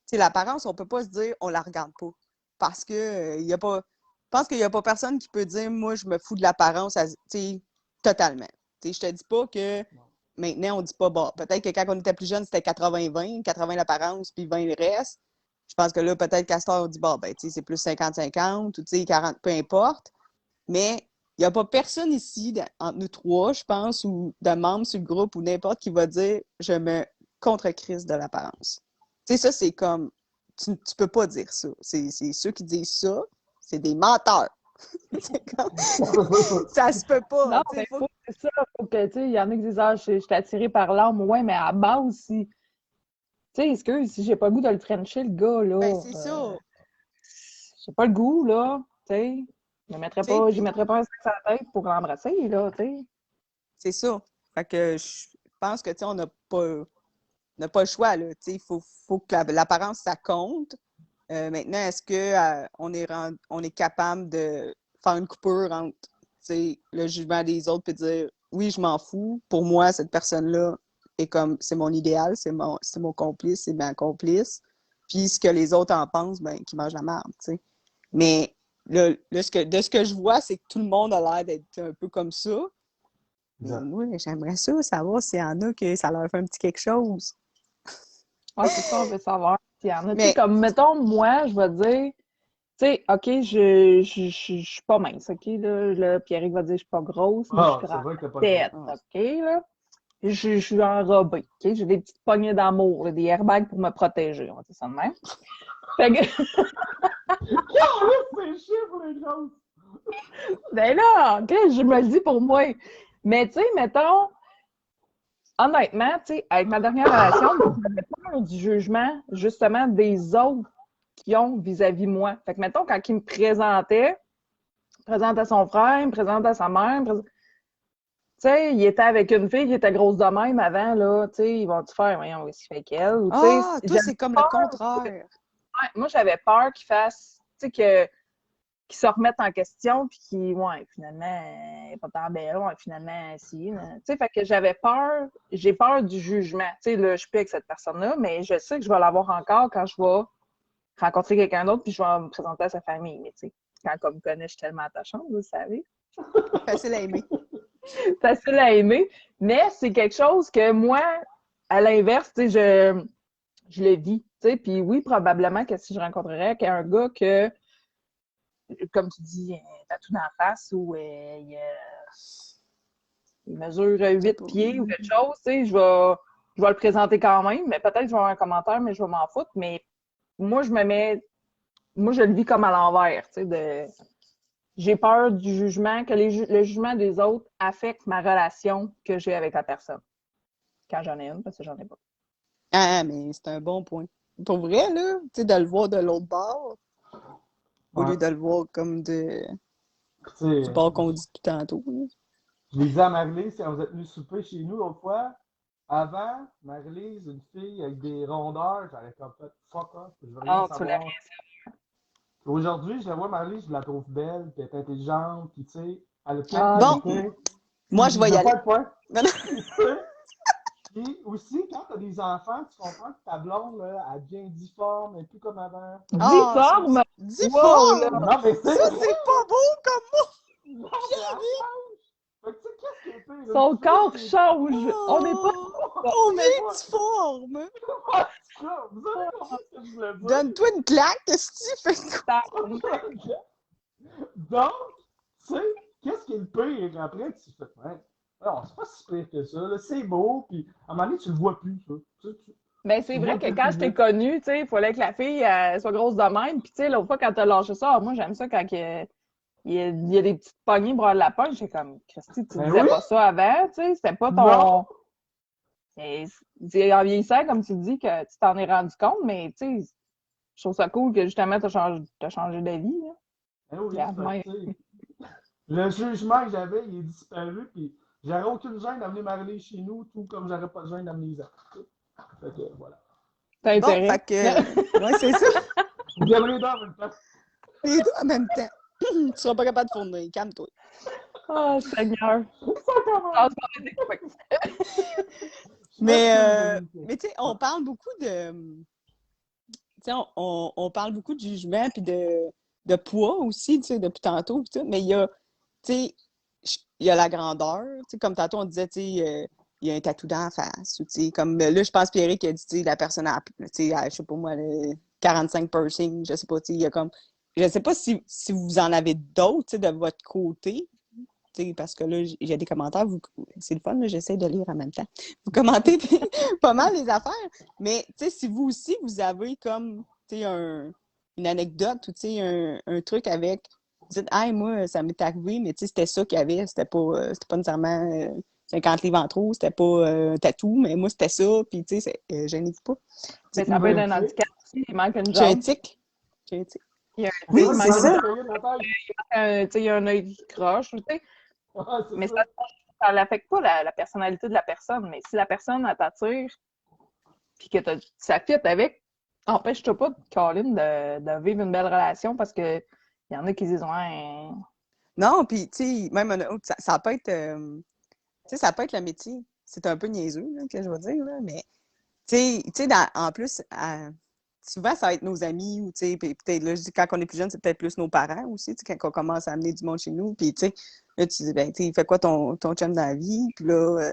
Speaker 3: sais, l'apparence, on peut pas se dire, on la regarde pas. Parce que, il y a pas. Je pense qu'il y a pas personne qui peut dire, moi, je me fous de l'apparence, tu sais, totalement. Tu sais, je te dis pas que maintenant, on dit pas, bon, peut-être que quand on était plus jeune, c'était 80-20, 80 l'apparence, puis 20 le reste. Je pense que là, peut-être qu'à cette heure, on dit, bon, ben, tu sais, c'est plus 50-50, ou tu sais, 40, peu importe. Mais il n'y a pas personne ici, entre nous trois, je pense, ou de membres sur le groupe, ou n'importe qui va dire je me contre-crise de l'apparence. Tu sais, ça, c'est comme. Tu peux pas dire ça. C'est ceux qui disent ça, c'est des menteurs. C'est comme. Ça se peut pas.
Speaker 4: Non,
Speaker 3: Tu
Speaker 4: mais
Speaker 3: sais, faut...
Speaker 4: c'est ça. Faut que, tu sais, il y en a qui disent, ah, je suis attirée par l'homme. Ouais, mais à base, si. Tu sais, excuse, si j'ai pas le goût de le frencher, le gars,
Speaker 3: Ben,
Speaker 4: là.
Speaker 3: c'est ça.
Speaker 4: J'ai pas le goût, là. Tu sais.
Speaker 3: Tu sais,
Speaker 4: J'y mettrais pas un sac sur la tête pour l'embrasser, là, tu sais.
Speaker 3: c'est ça. Fait que je pense que, tu sais, on n'a pas le choix, là. Tu sais, faut que l'apparence, ça compte. Maintenant, est-ce que on est capable de faire une coupure entre le jugement des autres et dire oui, je m'en fous. Pour moi, cette personne-là est comme c'est mon idéal, c'est mon complice, c'est ma complice. Puis ce que les autres en pensent, ben, qu'ils mangent la merde, tu sais. Mais là, de ce que je vois, c'est que tout le monde a l'air d'être un peu comme ça. Mais moi, j'aimerais ça, savoir s'il y en a que ça leur fait un petit quelque chose.
Speaker 4: Ouais, c'est ça, on veut savoir s'il y en a. Tu sais,
Speaker 3: Mais
Speaker 4: comme, mettons, moi, je vais dire, tu sais, OK, je suis pas mince, OK, là, Pierrick va dire, je suis pas grosse, mais je suis
Speaker 2: Ah, c'est
Speaker 4: grande
Speaker 2: vrai que t'as pas le
Speaker 4: tête,
Speaker 2: droit.
Speaker 4: OK, là. Je suis enrobée, OK? J'ai des petites poignées d'amour, là, des airbags pour me protéger, on va dire ça de même. Fait que,
Speaker 2: C'est chiffres, les grosses!
Speaker 4: ben là, OK, je me le dis pour moi. Mais tu sais, mettons, honnêtement, tu sais, avec ma dernière relation, j'avais peur du jugement, justement, des autres qui ont vis-à-vis moi. Fait que, mettons, quand il me présentait, il présente à son frère, il me présente à sa mère, tu sais, il était avec une fille qui était grosse de même avant, là, tu sais, ils vont-tu faire, voyons, qu'est-ce qu'il fait qu'elle? Ou, tu sais,
Speaker 3: ah, toi,
Speaker 4: j'avais
Speaker 3: c'est comme le
Speaker 4: peur,
Speaker 3: contraire.
Speaker 4: ouais, moi, j'avais peur qu'il fasse, tu sais, qu'ils se remettent en question, puis qu'ils, ouais, finalement, elle est pas tant belle, ouais, finalement, si. Tu sais, fait que j'ai peur du jugement. Tu sais, là, je suis plus avec cette personne-là, mais je sais que je vais l'avoir encore quand je vais rencontrer quelqu'un d'autre, puis je vais me présenter à sa famille. Mais tu sais, quand on me connaît, je suis tellement attachante, vous le savez.
Speaker 3: Facile à aimer.
Speaker 4: Facile à aimer. Mais c'est quelque chose que moi, à l'inverse, tu sais, je le vis. Tu sais, puis oui, probablement que si je rencontrerais un gars que comme tu dis, tatou dans la face ou il mesure 8 pieds ou quelque chose, tu sais, je vais le présenter quand même, mais peut-être que je vais avoir un commentaire, mais je vais m'en foutre. Mais moi, je le vis comme à l'envers, tu sais, j'ai peur du jugement, que le jugement des autres affecte ma relation que j'ai avec la personne. Quand j'en ai une, parce que j'en ai pas.
Speaker 3: Ah, mais c'est un bon point. Pour vrai, là, tu sais, de le voir de l'autre bord, au lieu de le voir comme du bord qu'on dit tout tantôt. Là.
Speaker 2: Je l'ai dit à Marie-Lise quand vous êtes venus souper chez nous l'autre fois. Avant, Marie-Lise, une fille avec des rondeurs, j'avais comme fait fuck off, je veux rien savoir. Aujourd'hui, je la vois, Marie-Lise, je la trouve belle, puis elle est intelligente, puis tu sais, elle a plein de qualités.
Speaker 3: Moi, je vais y aller.
Speaker 2: Puis aussi, quand tu as des enfants, tu comprends que ta blonde, là, elle devient difforme, elle n'est plus comme avant.
Speaker 4: Difforme?
Speaker 3: Difforme!
Speaker 2: Wow, non, mais
Speaker 3: ça, c'est pas beau comme mot!
Speaker 2: Non, mais elle change! Fait que tu sais, qu'est-ce qui est pire?
Speaker 4: Son corps change!
Speaker 3: Oh.
Speaker 4: On n'est pas...
Speaker 3: Combien tu formes?
Speaker 2: Vous avez compris ce que je voulais dire?
Speaker 3: Donne-toi une claque, qu'est-ce que tu fais?
Speaker 2: Donc, tu sais, qu'est-ce qui est le pire après? Tu fais, ouais, non, c'est pas si pire que ça, là, c'est beau, puis à un moment donné, tu le vois plus, ça.
Speaker 4: Ben, c'est
Speaker 2: Tu
Speaker 4: vrai
Speaker 2: vois
Speaker 4: que
Speaker 2: plus
Speaker 4: quand
Speaker 2: le
Speaker 4: je t'ai
Speaker 2: public.
Speaker 4: connue, tu sais, il fallait que la fille soit grosse de même. Puis, tu sais, l'autre fois, quand t'as lâché ça, moi, j'aime ça quand il y a des petites poignées bras de lapin. J'étais comme, Christy, tu
Speaker 2: Ben
Speaker 4: disais
Speaker 2: oui,
Speaker 4: pas ça avant, tu sais, c'était pas
Speaker 2: non,
Speaker 4: ton. C'est en vieillissant, comme tu dis, que tu t'en es rendu compte, mais, tu sais, je trouve ça cool que justement, t'as changé d'avis, là.
Speaker 2: ben oui,
Speaker 4: Regarde,
Speaker 2: fait
Speaker 4: moi,
Speaker 2: que, tu sais, le jugement que j'avais, il est disparu, puis j'aurais aucune gêne d'amener Marie chez nous, tout comme j'aurais pas de gêne d'amener Isa. Fait que, voilà.
Speaker 4: t'as
Speaker 3: Bon,
Speaker 4: intérêt.
Speaker 3: fait que. Ouais, c'est ça.
Speaker 2: Vous viendrez dans en même temps.
Speaker 3: Les deux en même temps. Tu seras pas capable de fournir. Calme-toi.
Speaker 4: Oh, Seigneur.
Speaker 2: Ça commence.
Speaker 4: Ah, c'est des coups.
Speaker 3: Mais tu sais, on parle beaucoup de. Tu sais, on parle beaucoup de jugement puis de poids aussi, tu sais, depuis tantôt, pis tout, mais il y a, tu sais, il y a la grandeur, tu sais, comme tantôt on disait, tu sais, il y a un tatou d'en face, ou tu sais, comme là, je pense Pierrick a dit, tu sais, la personne a, tu sais, je sais pas moi, 45 piercings, je sais pas, tu sais, il y a comme, je sais pas si vous en avez d'autres, tu sais, de votre côté, tu sais, parce que là, j'ai des commentaires, c'est le fun, là, j'essaie de lire en même temps. Vous commentez pas mal les affaires, mais tu sais, si vous aussi, vous avez comme, tu sais, une anecdote ou tu sais, un truc avec, vous dites, hey, moi, ça m'est arrivé, mais tu sais, c'était ça qu'il y avait, c'était pas nécessairement 50 livres en trop, c'était pas un tatou, mais moi, c'était ça, puis tu sais, gênez-vous pas.
Speaker 4: Mais ça
Speaker 2: Dites-nous
Speaker 4: peut être
Speaker 2: un
Speaker 4: un
Speaker 2: petit.
Speaker 4: handicap aussi, il manque une
Speaker 3: J'ai un
Speaker 4: jambe.
Speaker 3: tic. J'ai un tic.
Speaker 4: Il y a
Speaker 3: Oui,
Speaker 4: il
Speaker 2: Ouais,
Speaker 3: c'est
Speaker 4: manque
Speaker 2: ça
Speaker 4: une
Speaker 3: ça.
Speaker 2: va
Speaker 4: jambe,
Speaker 2: payer mon taille.
Speaker 4: tu sais, il y a un œil qui croche, tu sais.
Speaker 2: Ouais, c'est
Speaker 4: Mais
Speaker 2: ça.
Speaker 4: ça n'affecte pas la personnalité de la personne. Mais si la personne, elle t'attire, puis que ça fit avec, empêche-toi pas, Colin, de vivre une belle relation parce que il y en a qui disent, ouais,
Speaker 3: Non, puis tu sais, même un autre, ça peut être, tu sais, ça peut être le métier. C'est un peu niaiseux, là, que je vais dire, là, mais tu sais, en plus, souvent, ça va être nos amis, ou tu sais, peut-être, là, je dis, quand on est plus jeune, c'est peut-être plus nos parents aussi, tu sais, quand on commence à amener du monde chez nous, puis tu sais, là, tu dis, ben, tu sais, il fait quoi ton chum dans la vie? Puis là,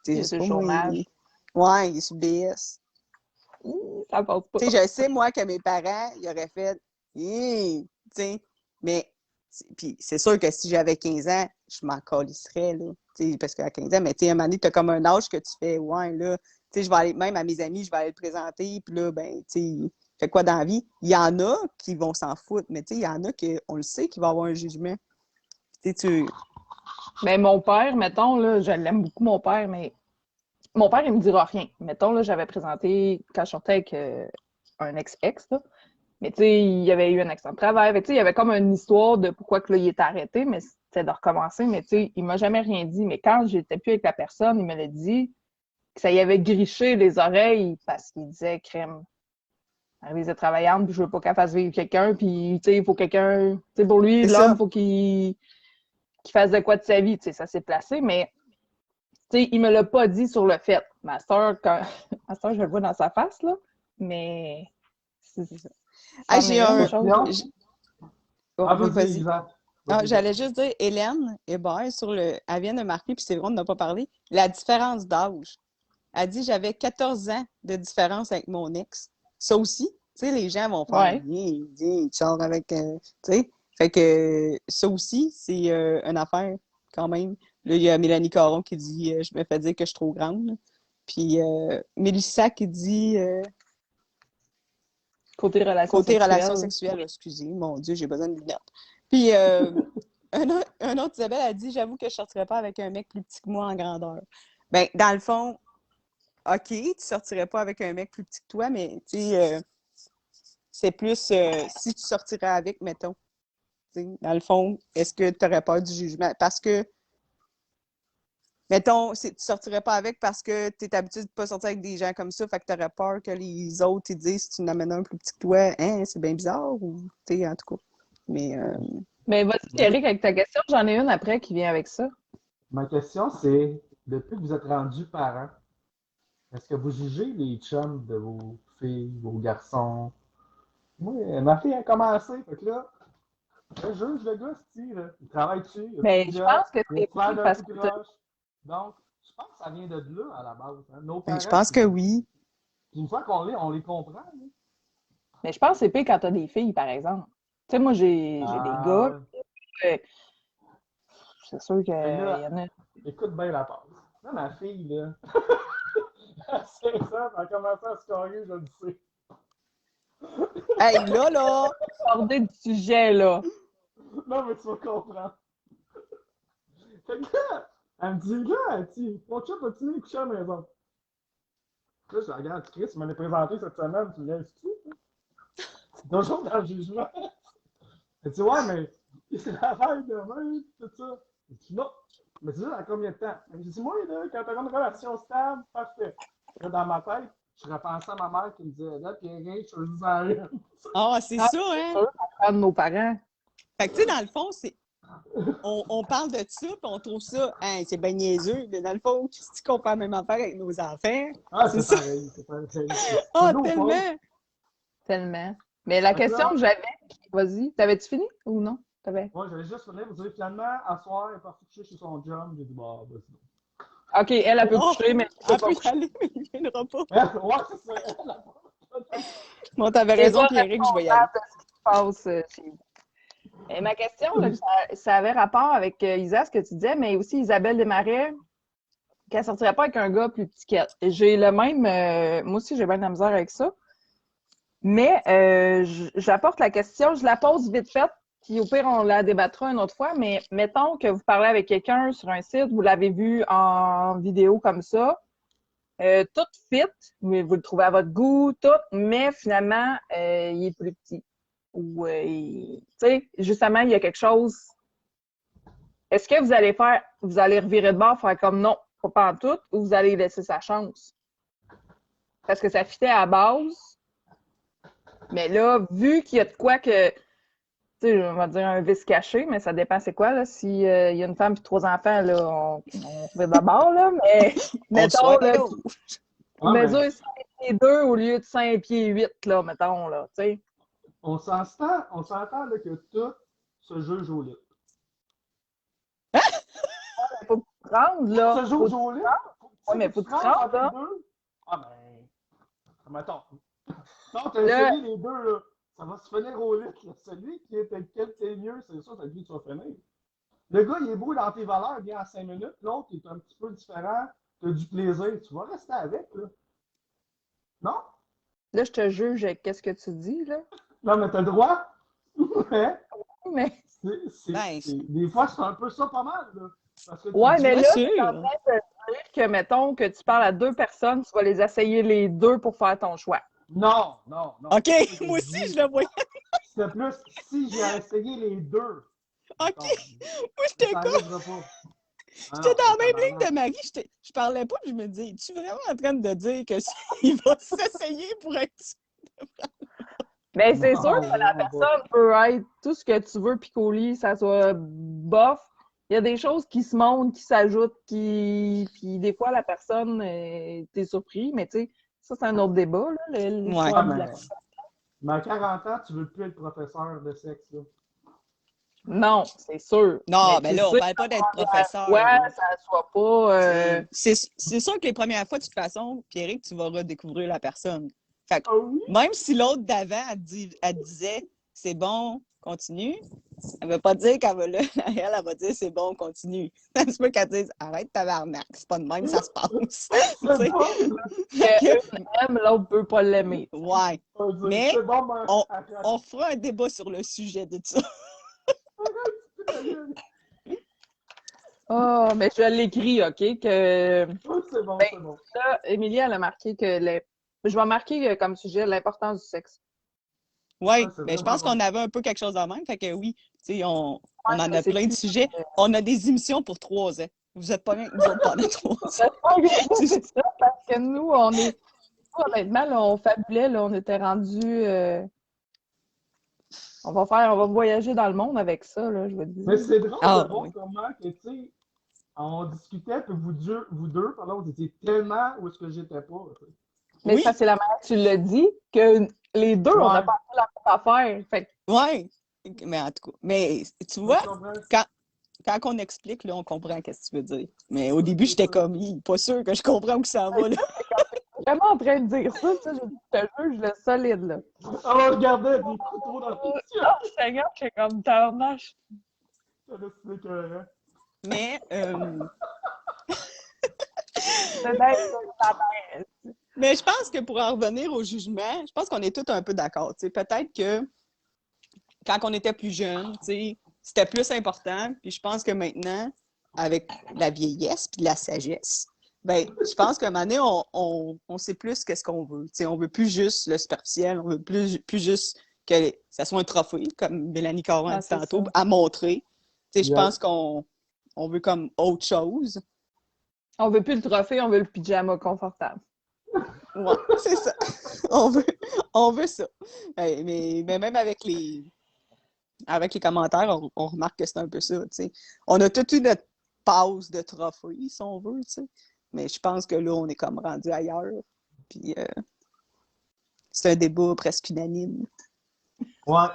Speaker 3: tu sais, je sais
Speaker 4: c'est le
Speaker 3: pas, moi,
Speaker 4: chômage.
Speaker 3: ouais, il est sur BS.
Speaker 4: Ça passe pas.
Speaker 3: Tu sais, je sais, moi, que mes parents, ils auraient fait, tu sais, mais, puis c'est sûr que si j'avais 15 ans, je m'en calisserais, là, tu sais, parce qu'à 15 ans, mais tu sais, à un moment donné, t'as comme un âge que tu fais, ouais, là, tu sais, je vais aller, même à mes amis, je vais aller le présenter, puis là, ben, tu sais, fait quoi dans la vie? Il y en a qui vont s'en foutre, mais tu sais, il y en a qui, on le sait, qu'il va avoir un jugement. Tu sais,
Speaker 4: Mais mon père, mettons, là, je l'aime beaucoup, mon père, mais mon père, il me dira rien. Mettons, là, j'avais présenté, quand je sortais avec un ex-ex, là, mais tu sais, il y avait eu un accident de travail. Tu sais, il y avait comme une histoire de pourquoi que là, il était arrêté, mais c'était de recommencer. Mais tu sais, il m'a jamais rien dit. Mais quand j'étais plus avec la personne, il me l'a dit que ça y avait griché les oreilles parce qu'il disait crème. Elle est travaillante, puis je veux pas qu'elle fasse vivre quelqu'un, puis tu sais, il faut quelqu'un. Tu sais, pour lui,
Speaker 3: c'est
Speaker 4: l'homme,
Speaker 3: ça.
Speaker 4: faut qu'il fasse de quoi de sa vie. Tu sais, ça s'est placé, mais tu sais, il me l'a pas dit sur le fait. Ma soeur, ma soeur, je le vois dans sa face, là, mais ça
Speaker 3: Ah,
Speaker 4: en
Speaker 3: j'ai
Speaker 4: est une
Speaker 3: un.
Speaker 2: Question?
Speaker 4: chose.
Speaker 3: Oh,
Speaker 2: Ah,
Speaker 3: oui,
Speaker 2: vas-y,
Speaker 3: vas-y.
Speaker 2: Isa.
Speaker 3: Ah,
Speaker 2: Vas-y,
Speaker 3: j'allais juste dire, Hélène Hébert, elle vient de marquer, puis c'est vrai, on n'a pas parlé, la différence d'âge. Elle dit, j'avais 14 ans de différence avec mon ex. Ça aussi, tu sais, les gens vont faire,
Speaker 4: Ouais.
Speaker 3: viens, tu sors avec, tu sais. Fait que ça aussi, c'est une affaire quand même. Là, il y a Mélanie Caron qui dit, je me fais dire que je suis trop grande. Puis Mélissa qui dit,
Speaker 4: Côté relations
Speaker 3: côté relations
Speaker 4: sexuelles.
Speaker 3: sexuelles, excusez, mon Dieu, j'ai besoin de lunettes. Puis un autre Isabelle a dit, j'avoue que je sortirais pas avec un mec plus petit que moi en grandeur. Ben, dans le fond, OK, tu sortirais pas avec un mec plus petit que toi, mais tu sais, c'est plus si tu sortirais avec, mettons. Dans le fond, est-ce que tu aurais peur du jugement? Parce que, mettons, tu sortirais pas avec parce que tu es habitué de pas sortir avec des gens comme ça, fait que tu aurais peur que les autres te disent si tu n'amènes un plus petit que toi, hein, c'est bien bizarre, ou, tu sais, en tout cas. Mais,
Speaker 4: Mais vas-y,
Speaker 3: oui.
Speaker 4: Pierrick, avec ta question, j'en ai une après qui vient avec ça.
Speaker 2: Ma question, c'est, depuis que vous êtes rendus parents, est-ce que vous jugez les chums de vos filles, vos garçons? Moi, ma fille a commencé, fait que là, je juge le gars, il travaille dessus, il a plus
Speaker 4: Mais
Speaker 2: de
Speaker 4: je
Speaker 2: job,
Speaker 4: pense que
Speaker 2: il a
Speaker 4: c'est
Speaker 2: l'air
Speaker 4: plus
Speaker 2: d'un
Speaker 4: parce
Speaker 2: tout
Speaker 4: que
Speaker 2: croche. Donc, Je pense que ça vient de là, à la base. Hein. Nos
Speaker 3: Ben,
Speaker 2: parents,
Speaker 3: je pense que oui.
Speaker 2: puis une fois qu'on l'est, on les comprend. Là.
Speaker 4: Mais je pense que c'est pire quand t'as des filles, par exemple. Tu sais, moi, j'ai des gars,
Speaker 2: Ouais.
Speaker 4: c'est sûr qu'il
Speaker 2: Mais là,
Speaker 4: y en a.
Speaker 2: écoute bien la passe. Là, ma fille, là, à 16 ans, elle a commencé à se carrer, je le sais.
Speaker 3: Hey, là!
Speaker 4: Aborder du sujet, là.
Speaker 2: Non, mais tu vas comprendre. Fait que là, elle me dit, là, mon chum continue de coucher à la maison. Là, je la regarde, Chris, tu m'en as présenté cette semaine, tu viens ici. C'est toujours dans le jugement. Elle dit, ouais, mais il travaille demain, tout ça. Je dis, non. Mais tu dis, dans combien de temps? Je dis, moi, là, quand t'as une relation stable, parfait. Là, dans ma tête, je repensais à ma mère qui me disait, là, Pierre, je choisis en rien.
Speaker 3: Ah, c'est ça, hein?
Speaker 4: C'est sûr qu'on prend de nos parents.
Speaker 3: Fait que, tu sais, dans le fond, on parle de ça, puis on trouve ça, hein, c'est bien niaiseux, mais dans le fond, si qu'on fait la même affaire avec nos enfants,
Speaker 2: Ah,
Speaker 3: c'est
Speaker 2: c'est
Speaker 3: ça.
Speaker 2: pareil, c'est pareil.
Speaker 3: Ah,
Speaker 2: Toujours
Speaker 3: tellement!
Speaker 2: pas.
Speaker 4: Tellement. Mais la
Speaker 2: Fait que
Speaker 4: question
Speaker 2: là-
Speaker 4: que j'avais, vas-y, t'avais-tu fini ou non? T'avais.
Speaker 2: Moi, j'allais juste finir pour dire, finalement, à soir, elle est partie coucher chez son job. J'ai dit, bah, c'est bon.
Speaker 4: OK, elle peut
Speaker 3: Oh,
Speaker 4: coucher, mais tu peux
Speaker 3: elle
Speaker 4: pas
Speaker 3: peut y
Speaker 4: coucher.
Speaker 3: aller, mais il ne viendra pas.
Speaker 2: Ouais, c'est ça. Elle a pas-
Speaker 3: Bon, t'avais
Speaker 4: C'est
Speaker 3: raison,
Speaker 4: pas
Speaker 3: Pierrick, je vais y aller.
Speaker 4: responsable de ce qui se passe chez vous. Et ma question, là, ça avait rapport avec Isa, ce que tu disais, mais aussi Isabelle Desmarais, qu'elle sortirait pas avec un gars plus petit qu'elle. J'ai le même, moi aussi j'ai bien de la misère avec ça. Mais j'apporte la question, je la pose vite fait, puis au pire on la débattra une autre fois, mais mettons que vous parlez avec quelqu'un sur un site, vous l'avez vu en vidéo comme ça, tout fit, mais vous le trouvez à votre goût, tout, mais finalement, il est plus petit. Ou, tu sais, justement, il y a quelque chose. Est-ce que vous allez revirer de bord, faire comme non, pas en tout, ou vous allez laisser sa chance? Parce que ça fitait à la base, mais là, vu qu'il y a de quoi que, tu sais, on va dire un vice caché, mais ça dépend c'est quoi, là. Si il y a une femme et 3 enfants, là, on revire de bord, là, mais mettons, là,
Speaker 2: Ah, mais
Speaker 4: mesure 5 pieds 2 au lieu de 5 pieds 8, là, mettons, là, tu sais.
Speaker 2: on s'entend là, que tout se juge au lit.
Speaker 4: Faut que tu te rendes, là.
Speaker 2: Se juge au lit?
Speaker 4: Ouais, mais faut que tu te rendes, là.
Speaker 2: Ah, ben, mettons. Non, t'as
Speaker 4: Là-
Speaker 2: essayé les deux, là. Ça va se finir au lit, là. Celui qui était le mieux, c'est ça, c'est lui qui va finir. Le gars, il est beau dans tes valeurs, bien en 5 minutes. L'autre, il est un petit peu différent. T'as du plaisir. Tu vas rester avec, là. Non?
Speaker 4: Là, je te juge avec qu'est-ce que tu dis, là.
Speaker 2: Non, mais t'as le droit. Mais
Speaker 4: Mais,
Speaker 3: Ben,
Speaker 2: des fois, c'est un peu ça pas mal, là. Parce que tu
Speaker 4: ouais,
Speaker 2: dis,
Speaker 4: mais
Speaker 3: pas
Speaker 4: là,
Speaker 3: sûr.
Speaker 4: t'es en train de dire que, mettons, que tu parles à 2 personnes, tu vas les essayer les 2 pour faire ton choix.
Speaker 2: non, non, non.
Speaker 3: OK,
Speaker 2: C'est ça que
Speaker 3: moi
Speaker 2: je
Speaker 3: aussi,
Speaker 2: dis.
Speaker 3: je le voyais.
Speaker 2: C'est plus si j'ai essayé les deux.
Speaker 3: OK,
Speaker 2: Mettons,
Speaker 3: moi, j'étais
Speaker 2: ça
Speaker 3: comme...
Speaker 2: arrivera pas. Ah
Speaker 3: J'étais
Speaker 2: non,
Speaker 3: dans la même
Speaker 2: tabarnak.
Speaker 3: ligne de Marie, je parlais pas, puis je me disais, es-tu vraiment en train de dire que il va s'essayer pour être...
Speaker 4: Mais c'est
Speaker 2: Non,
Speaker 4: sûr que la
Speaker 2: vraiment pas.
Speaker 4: personne peut être tout ce que tu veux, puis qu'au lit, ça soit bof. Il y a des choses qui se montrent, qui s'ajoutent, puis des fois, la personne, t'es surpris, mais tu sais, ça, c'est un autre débat, là, l'histoire
Speaker 2: Ah,
Speaker 4: de la...
Speaker 2: mais à 40 ans, tu veux plus être professeur de sexe, là.
Speaker 4: Non, c'est sûr.
Speaker 3: Non, mais
Speaker 4: tu
Speaker 3: là, on
Speaker 4: sais,
Speaker 3: parle pas d'être professeur.
Speaker 4: ouais,
Speaker 3: là.
Speaker 4: ça soit pas...
Speaker 3: C'est sûr que les premières fois, de toute façon, Pierrick, tu vas redécouvrir la personne. Fait que
Speaker 2: Ah oui?
Speaker 3: même si l'autre d'avant, elle disait « c'est bon, continue », elle ne veut pas dire qu'elle va là, elle va dire « c'est bon, continue ». Ça se peut qu'elle dise « arrête tabarnak, c'est pas de même, ça se passe ». Tu sais?
Speaker 2: C'est bon.
Speaker 4: que une aime, l'autre peut pas l'aimer.
Speaker 3: Ouais,
Speaker 2: On dit,
Speaker 3: Mais
Speaker 2: c'est bon, ben,
Speaker 3: on-
Speaker 2: arrête.
Speaker 3: on fera un débat sur le sujet de ça.
Speaker 4: Ah, mais je l'écris, OK, que...
Speaker 2: Oui, c'est bon,
Speaker 4: Ben,
Speaker 2: c'est bon.
Speaker 4: Là, Émilie, elle a marqué que... Je vais marquer comme sujet l'importance du sexe.
Speaker 3: Oui,
Speaker 2: Ah, c'est
Speaker 3: mais je
Speaker 2: vraiment
Speaker 3: pense
Speaker 2: bon.
Speaker 3: qu'on avait un peu quelque chose en même. Fait que oui, tu sais, on en a
Speaker 4: c'est
Speaker 3: plein de
Speaker 4: plus-
Speaker 3: sujets. On a des émissions pour 3 ans. Vous êtes pas bien que nous autres pendant 3 ans.
Speaker 4: C'est ça, parce que nous, honnêtement, là, on fabulait, là, on était rendus... On va voyager dans le monde avec ça, là, je veux dire.
Speaker 2: Mais c'est drôle
Speaker 3: Ah,
Speaker 2: de voir
Speaker 3: oui.
Speaker 2: comment que, tu sais, on discutait, puis vous deux, pardon, vous étiez tellement où est-ce que j'étais pas. Tu sais.
Speaker 4: Mais
Speaker 3: Oui.
Speaker 4: ça, c'est la manière que tu l'as dit, que les deux, on a
Speaker 2: Ouais.
Speaker 4: pas fait la même affaire. Fait que,
Speaker 3: Oui, mais en tout cas, mais tu vois,
Speaker 2: Tu comprends?
Speaker 3: quand on explique, là, on comprend ce que tu veux dire. Mais au début, j'étais comme, pas sûr que je comprends où ça va, là.
Speaker 4: Vraiment en train de dire ça, tu sais, je te jure, je le solide, là.
Speaker 2: On regardait des couteaux dans le
Speaker 4: Oh,
Speaker 2: ciel.
Speaker 4: Seigneur, j'étais comme tabarnache.
Speaker 2: Ça laisse le cœur, hein.
Speaker 3: Mais,
Speaker 4: C'est bien ça, ta mère.
Speaker 3: mais je pense que pour en revenir au jugement, je pense qu'on est tous un peu d'accord. Tu sais, peut-être que quand on était plus jeune, tu sais, c'était plus important. Puis je pense que maintenant, avec la vieillesse puis la sagesse, ben, je pense qu'à un moment donné, on sait plus qu'est-ce qu'on veut. Tu sais, on veut plus juste le superficiel, on veut plus juste que ça soit un trophée, comme Mélanie Caron a dit
Speaker 4: c'est
Speaker 3: tantôt,
Speaker 4: ça.
Speaker 3: à montrer. Tu sais, je
Speaker 2: Yeah.
Speaker 3: pense qu'on veut comme autre chose.
Speaker 4: On veut plus le trophée, on veut le pyjama confortable.
Speaker 3: Ouais, c'est ça. On veut ça. Mais même avec les commentaires, on remarque que c'est un peu ça, tu sais. On a toute notre pause de trophée, si on veut, tu sais. Mais je pense que là, on est comme rendu ailleurs. Puis c'est un débat presque unanime.
Speaker 2: Ouais.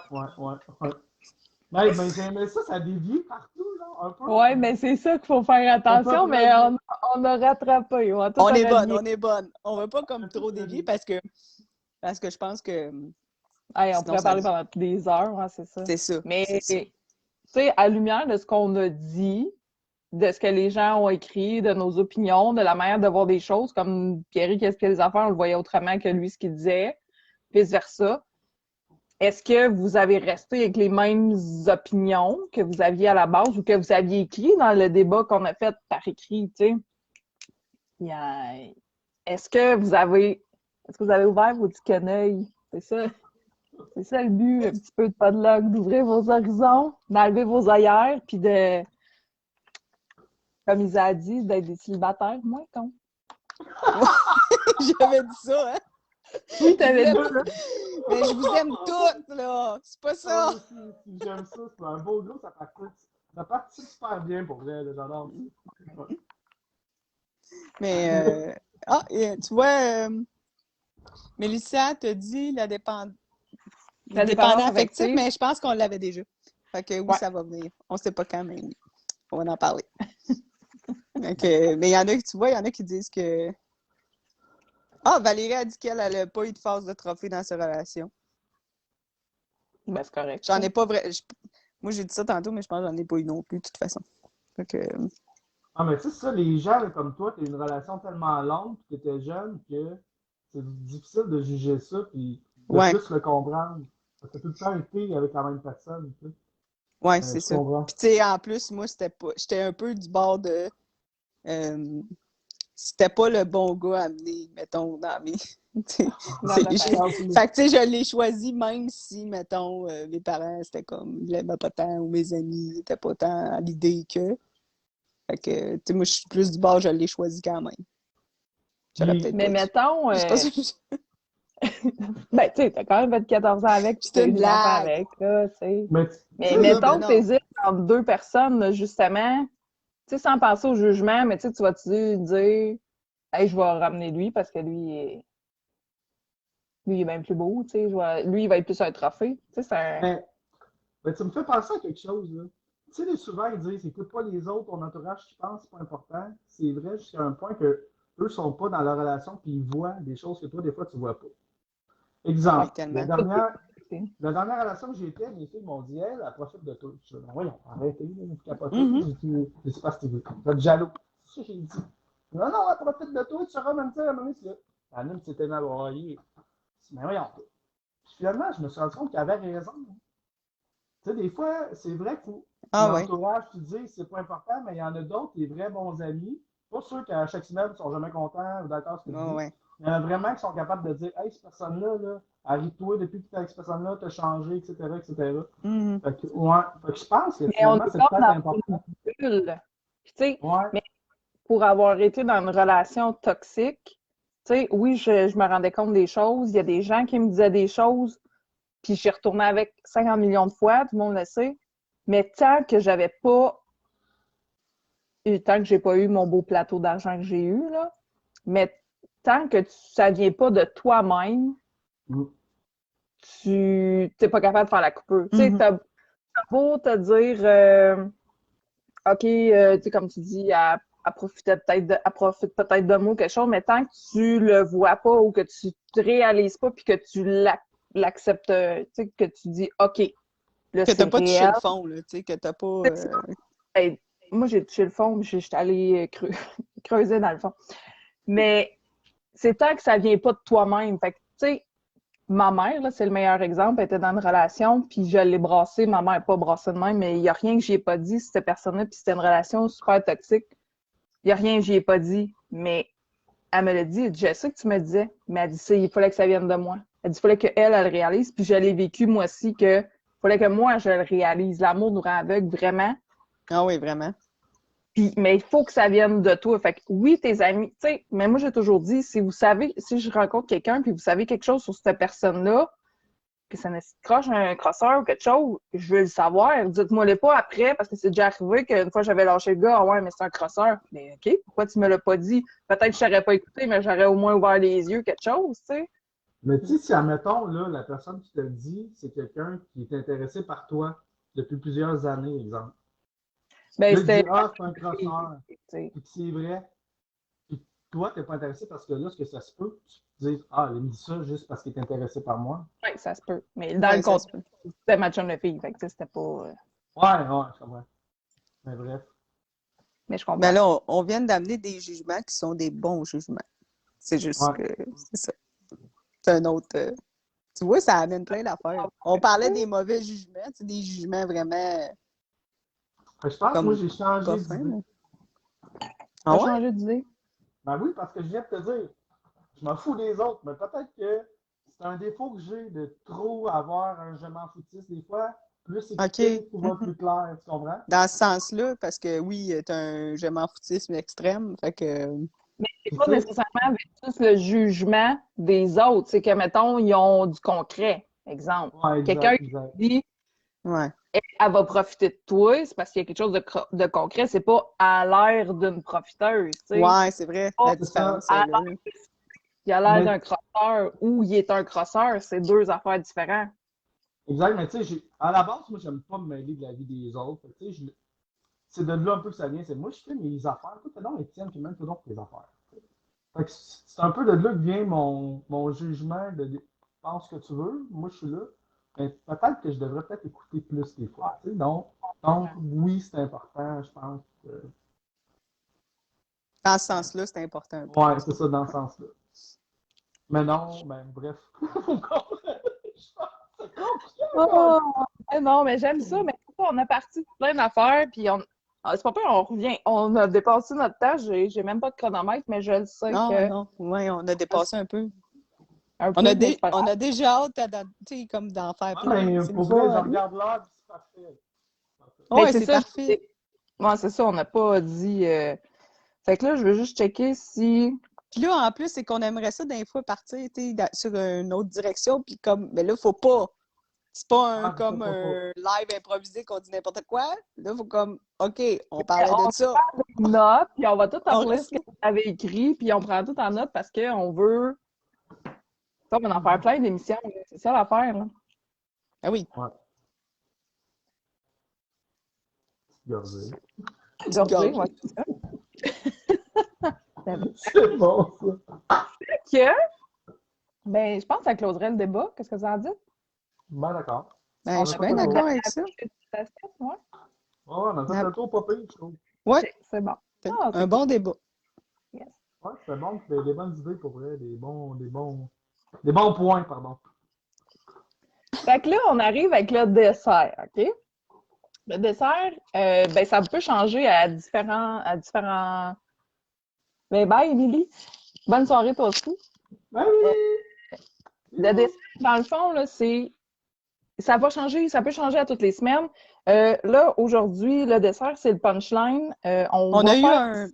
Speaker 2: Mais j'aimais ça, ça dévie partout, là, un peu.
Speaker 4: Ouais, mais c'est ça qu'il faut faire attention, mais on a rattrapé.
Speaker 3: On est bonne. On ne veut pas comme trop dévier parce que je pense que
Speaker 4: Hey, on
Speaker 3: sinon,
Speaker 4: pourrait parler pendant des heures, hein, c'est ça.
Speaker 3: c'est ça.
Speaker 4: Mais,
Speaker 3: c'est ça.
Speaker 4: tu sais, à lumière de ce qu'on a dit, de ce que les gens ont écrit, de nos opinions, de la manière de voir des choses, comme Pierre, qu'est-ce que les affaires, on le voyait autrement que lui, ce qu'il disait, vice-versa. Est-ce que vous avez resté avec les mêmes opinions que vous aviez à la base ou que vous aviez écrit dans le débat qu'on a fait par écrit, tu sais? Est-ce que vous avez ouvert vos petits quenouilles? C'est ça. C'est ça le but, un petit peu de podlog, d'ouvrir vos horizons, d'enlever vos œillères, puis de, comme ils ont dit, d'être des célibataires moins cons.
Speaker 3: J'avais dit ça, hein?
Speaker 4: Oui, t'avais dit ça.
Speaker 3: Mais je vous aime toutes, là! C'est pas ça!
Speaker 2: J'aime ça, c'est un beau gros, ça participe super bien pour vrai, là, j'adore ça. Ouais.
Speaker 3: Mais, tu vois, Mélissa te dit la dépendance affective, mais je pense qu'on l'avait déjà. Fait que oui,
Speaker 4: Ouais.
Speaker 3: ça va venir. On sait pas quand, mais oui. On va en parler. Mais il y en a, tu vois, il y en a qui disent que... Ah, Valérie a dit qu'elle n'a pas eu de phase de trophée dans sa relation.
Speaker 4: Ben, c'est correct.
Speaker 3: J'en ai pas vrai. Moi, j'ai dit ça tantôt, mais je pense que j'en ai pas eu non plus, de toute façon. Fait que...
Speaker 2: Ah, mais tu sais, ça, les gens là, comme toi, t'as une relation tellement longue, puis t'étais jeune, que c'est difficile de juger ça, puis de
Speaker 3: Ouais.
Speaker 2: plus le comprendre. Parce que tout le temps été avec la même personne, tu sais.
Speaker 3: Ouais, c'est ça.
Speaker 2: Comprends.
Speaker 3: Puis, tu sais, en plus, moi, j'étais un peu du bord de. C'était pas le bon gars à amener, mettons, dans mes. Fait que, tu sais, je l'ai choisi même si, mettons, mes parents, c'était comme, ils l'aimaient pas tant, ou mes amis n'étaient pas tant à l'idée que. Fait que, tu sais, moi, je suis plus du bord, je l'ai choisi quand même. J'aurais peut-être
Speaker 4: Mais
Speaker 3: pas
Speaker 4: mettons.
Speaker 3: Je sais pas si
Speaker 4: Ben, tu sais, t'as quand même 14 ans avec, tu
Speaker 3: C'est
Speaker 4: t'as
Speaker 3: une
Speaker 4: eu des enfants
Speaker 3: blague.
Speaker 4: avec, là, tu sais.
Speaker 2: Mais
Speaker 4: Mais mettons que t'hésites entre deux personnes, là, justement, tu sais, sans penser au jugement, mais tu sais, tu vas-tu dire, hey, je vais ramener lui parce que lui, il est bien plus beau, tu sais, lui, il va être plus un trophée. Tu sais, c'est un.
Speaker 2: mais tu me fais penser à quelque chose, là. Tu sais, souvent, ils disent, écoute pas les autres, ton entourage, tu penses, c'est pas important. C'est vrai jusqu'à un point que eux sont pas dans leur relation, puis ils voient des choses que toi, des fois, tu vois pas. Exemple,
Speaker 3: Ouais, tellement.
Speaker 2: la dernière relation que j'ai été, mes filles m'ont dit, elle profite de toi. Je dis, ben voyons, arrêtez, vous capotez. Je sais pas si vous êtes jaloux. C'est ça que j'ai dit. Non, elle profite de toi, tu seras même ça, à un moment donné, la même s'était envoyée. Mais voyons. Puis finalement, je me suis rendu compte qu'elle avait raison. Tu sais, des fois, c'est vrai que l'entourage, tu dis, c'est pas important, mais il y en a d'autres, des vrais bons amis. Pas sûr qu'à chaque semaine, ils sont jamais contents ou d'accord avec ce que tu dis. Il y en a vraiment qui sont capables de dire, hey, cette personne-là, là, arrive-toi depuis que tu es avec cette personne-là, t'as changé, etc., etc. Fait que, fait que je pense que finalement, c'est peut-être important.
Speaker 4: Puis, tu sais, mais pour avoir été dans une relation toxique, tu sais, oui, je me rendais compte des choses. Il y a des gens qui me disaient des choses, puis j'y retournais avec 50 millions de fois, tout le monde le sait. Mais tant que j'ai pas eu mon beau plateau d'argent que j'ai eu, là, mais tant que ça vient pas de toi-même, tu n'es pas capable de faire la coupure. Tu sais, t'as beau te dire OK, tu sais, comme tu dis, elle profite peut-être de mots, quelque chose, mais tant que tu le vois pas ou que tu te réalises pas puis que tu l'acceptes, tu sais, que tu dis OK, là,
Speaker 3: Que
Speaker 4: c'est
Speaker 3: t'as pas touché
Speaker 4: réel.
Speaker 3: le fond, là, tu sais, que t'as pas...
Speaker 4: Hey, moi, j'ai touché le fond, puis j'étais allée creuser dans le fond. Mais c'est tant que ça vient pas de toi-même. Fait que, tu sais, ma mère, là, c'est le meilleur exemple, elle était dans une relation, puis je l'ai brassée. Ma mère n'est pas brassée de même, mais il n'y a rien que j'y ai pas dit, cette personne-là, puis c'était une relation super toxique. Il n'y a rien que j'y ai pas dit, mais elle me l'a dit. Elle dit, je sais que tu me disais, mais elle dit, il fallait que ça vienne de moi. Elle dit, il fallait qu'elle, elle le réalise, puis je l'ai vécu, moi aussi, que il fallait que moi, je le réalise. L'amour nous rend aveugles, vraiment.
Speaker 3: Ah oui, vraiment.
Speaker 4: Puis, mais il faut que ça vienne de toi. Fait que oui, tes amis, tu sais, mais moi, j'ai toujours dit, si vous savez, si je rencontre quelqu'un, puis vous savez quelque chose sur cette personne-là, que ça croche un crosseur ou quelque chose, je veux le savoir. Dites-moi-le pas après, parce que c'est déjà arrivé qu'une fois, j'avais lâché le gars, ah ouais, mais c'est un crosseur. Mais OK, pourquoi tu me l'as pas dit? Peut-être que je t'aurais pas écouté, mais j'aurais au moins ouvert les yeux, quelque chose, tu sais.
Speaker 2: Mais tu sais, si, admettons, là, la personne qui te le dit, c'est quelqu'un qui est intéressé par toi depuis plusieurs années, exemple.
Speaker 4: Ben,
Speaker 2: Là, il dit,
Speaker 4: c'était...
Speaker 2: ah, c'est un crosseur.
Speaker 4: tu sais.
Speaker 2: Puis que c'est vrai. Puis toi, tu n'es pas intéressé parce que là, ce que ça se peut, tu te dis, ah, il me dit ça juste parce qu'il est intéressé par moi.
Speaker 4: Ouais, ça se peut. Mais dans
Speaker 3: Ouais,
Speaker 4: le
Speaker 3: ça se
Speaker 4: contexte, c'était ma chum de fille. Fait que, tu sais, c'était pas...
Speaker 2: Ouais, je comprends. Mais bref.
Speaker 4: Mais je comprends.
Speaker 3: Ben là, on vient d'amener des jugements qui sont des bons jugements. C'est juste
Speaker 2: Ouais.
Speaker 3: que c'est ça. C'est un autre... Tu vois, ça amène plein d'affaires. On parlait des mauvais jugements, tu sais, des jugements vraiment
Speaker 2: Fait que je pense que
Speaker 3: comme
Speaker 2: moi, j'ai changé
Speaker 3: pas fins.
Speaker 2: d'idée.
Speaker 3: là.
Speaker 4: T'as
Speaker 3: Ah ouais?
Speaker 4: changé d'idée?
Speaker 2: Ben oui, parce que je viens de te dire, je m'en fous des autres, mais peut-être que c'est un défaut que j'ai de trop avoir un je m'en foutiste des fois. Plus c'est
Speaker 3: OK.
Speaker 2: tout va plus clair, tu comprends?
Speaker 3: Dans ce sens-là, parce que oui, t'as un je m'en foutisme extrême. Fait que.
Speaker 4: Mais c'est
Speaker 2: Puis,
Speaker 4: pas
Speaker 2: tu sais,
Speaker 4: nécessairement versus le jugement des autres. C'est que, mettons, ils ont du concret. Exemple.
Speaker 2: ouais,
Speaker 4: Quelqu'un
Speaker 2: exact,
Speaker 4: qui
Speaker 2: exact.
Speaker 4: dit
Speaker 3: Ouais.
Speaker 4: elle va profiter de toi, c'est parce qu'il y a quelque chose de concret. C'est pas à l'air d'une profiteuse. Tu sais.
Speaker 3: Ouais, c'est vrai.
Speaker 4: Oh,
Speaker 3: La différence est là. là.
Speaker 4: Il a l'air
Speaker 2: Mais-
Speaker 4: d'un crosseur ou il est un crosseur. C'est deux affaires différentes.
Speaker 2: Exact, mais tu sais, à la base, moi, j'aime pas me mêler de la vie des autres. Fait que, tu sais, c'est de là un peu que ça vient. C'est moi, je fais mes affaires. Toi, fais donc les tiennes, puis même toi donc tes affaires. Fait que c'est un peu de là que vient mon jugement de pense ce que tu veux. Moi, je suis là. Mais peut-être que je devrais peut-être écouter plus des fois. Tu sais, donc, oui, c'est important, je pense.
Speaker 3: Dans ce sens-là, c'est important.
Speaker 2: Ouais, c'est ça, dans ce sens-là. Mais non, ben, bref. Encore, je pense que c'est compliqué.
Speaker 4: Oh, non, mais j'aime ça. Mais on a parti de plein d'affaires. Puis c'est pas peur, on revient. On a dépassé notre temps. J'ai même pas de chronomètre, mais je le sais
Speaker 3: Non,
Speaker 4: que.
Speaker 3: non. Ouais, on a dépassé un peu.
Speaker 4: Un peu,
Speaker 3: On a,
Speaker 4: mais c'est pas
Speaker 3: on
Speaker 4: grave.
Speaker 3: a déjà hâte tu sais, comme d'en faire
Speaker 2: Ouais,
Speaker 3: plein.
Speaker 2: mais
Speaker 3: C'est
Speaker 2: pour
Speaker 3: le
Speaker 2: vrai, je
Speaker 3: fun.
Speaker 2: regarde l'heure, c'est parfait.
Speaker 4: Ben,
Speaker 3: Ouais,
Speaker 4: c'est
Speaker 3: c'est
Speaker 4: ça.
Speaker 3: parfait.
Speaker 4: Ouais, c'est ça, on n'a pas dit. Fait que là, je veux juste checker si.
Speaker 3: Puis là, en plus, c'est qu'on aimerait ça d'un fois partir tu sais, sur une autre direction. Puis comme, mais là, faut pas. C'est pas
Speaker 2: Ah, c'est ça,
Speaker 3: comme
Speaker 2: faut
Speaker 3: un live improvisé qu'on dit n'importe quoi. Là, faut comme, OK, on
Speaker 4: On
Speaker 3: parlait de ça.
Speaker 4: note, puis on va tout
Speaker 3: On
Speaker 4: relire
Speaker 3: reste
Speaker 4: ce que vous avez écrit, puis on prend tout en note parce qu'on veut. Ça, on va en faire plein d'émissions. Là. C'est ça l'affaire. Là.
Speaker 3: Ah oui.
Speaker 2: Ouais. Regardez.
Speaker 4: Georgie,
Speaker 3: Gorgée.
Speaker 4: ouais, c'est ça.
Speaker 2: C'est bon, ça.
Speaker 4: Que, ben, je pense que ça closerait le débat. Qu'est-ce que vous en dites?
Speaker 2: Ben, d'accord.
Speaker 3: Ben,
Speaker 2: On
Speaker 3: je
Speaker 2: a
Speaker 3: suis
Speaker 2: fait
Speaker 3: bien
Speaker 2: le tour.
Speaker 3: d'accord avec ça.
Speaker 4: Ouais,
Speaker 2: Ouais, on a fait le tour, pas pire, je trouve.
Speaker 3: Ouais,
Speaker 4: c'est bon. Ah,
Speaker 3: un bon débat.
Speaker 2: Ouais, c'était bon, c'était des bonnes idées pour vrai, des bons points, pardon.
Speaker 4: Fait que là, on arrive avec le dessert, OK? Le dessert, ben, ça peut changer à différents... Ben, bye, Émilie. Bonne soirée, toi aussi.
Speaker 2: Ben oui!
Speaker 4: Le dessert, dans le fond, là, c'est... Ça va changer, ça peut changer à toutes les semaines. Là, aujourd'hui, le dessert, c'est le punchline.
Speaker 3: On
Speaker 4: va
Speaker 3: a eu
Speaker 4: faire...
Speaker 3: un.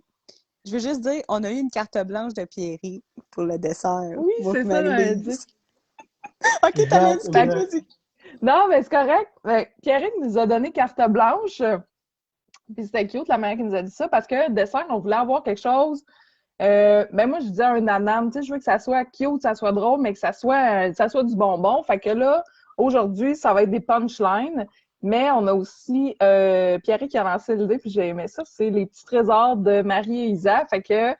Speaker 3: Je veux juste dire, on a eu une carte blanche de Pierry pour le dessert.
Speaker 4: Oui, c'est ça,
Speaker 3: Marie-Lise. OK, t'avais dit
Speaker 2: Exact,
Speaker 3: quelque
Speaker 2: exact.
Speaker 3: chose.
Speaker 4: Non, mais c'est correct. Pierrick nous a donné carte blanche. Puis c'était cute, la manière qu'il nous a dit ça, parce que le dessert, on voulait avoir quelque chose. Ben moi, je disais un anam, tu sais, je veux que ça soit cute, que ça soit drôle, mais que ça soit du bonbon. Fait que là, aujourd'hui, ça va être des punchlines. Mais on a aussi Pierre qui a lancé l'idée, puis j'ai aimé ça, c'est les petits trésors de Marie et Isa. Fait que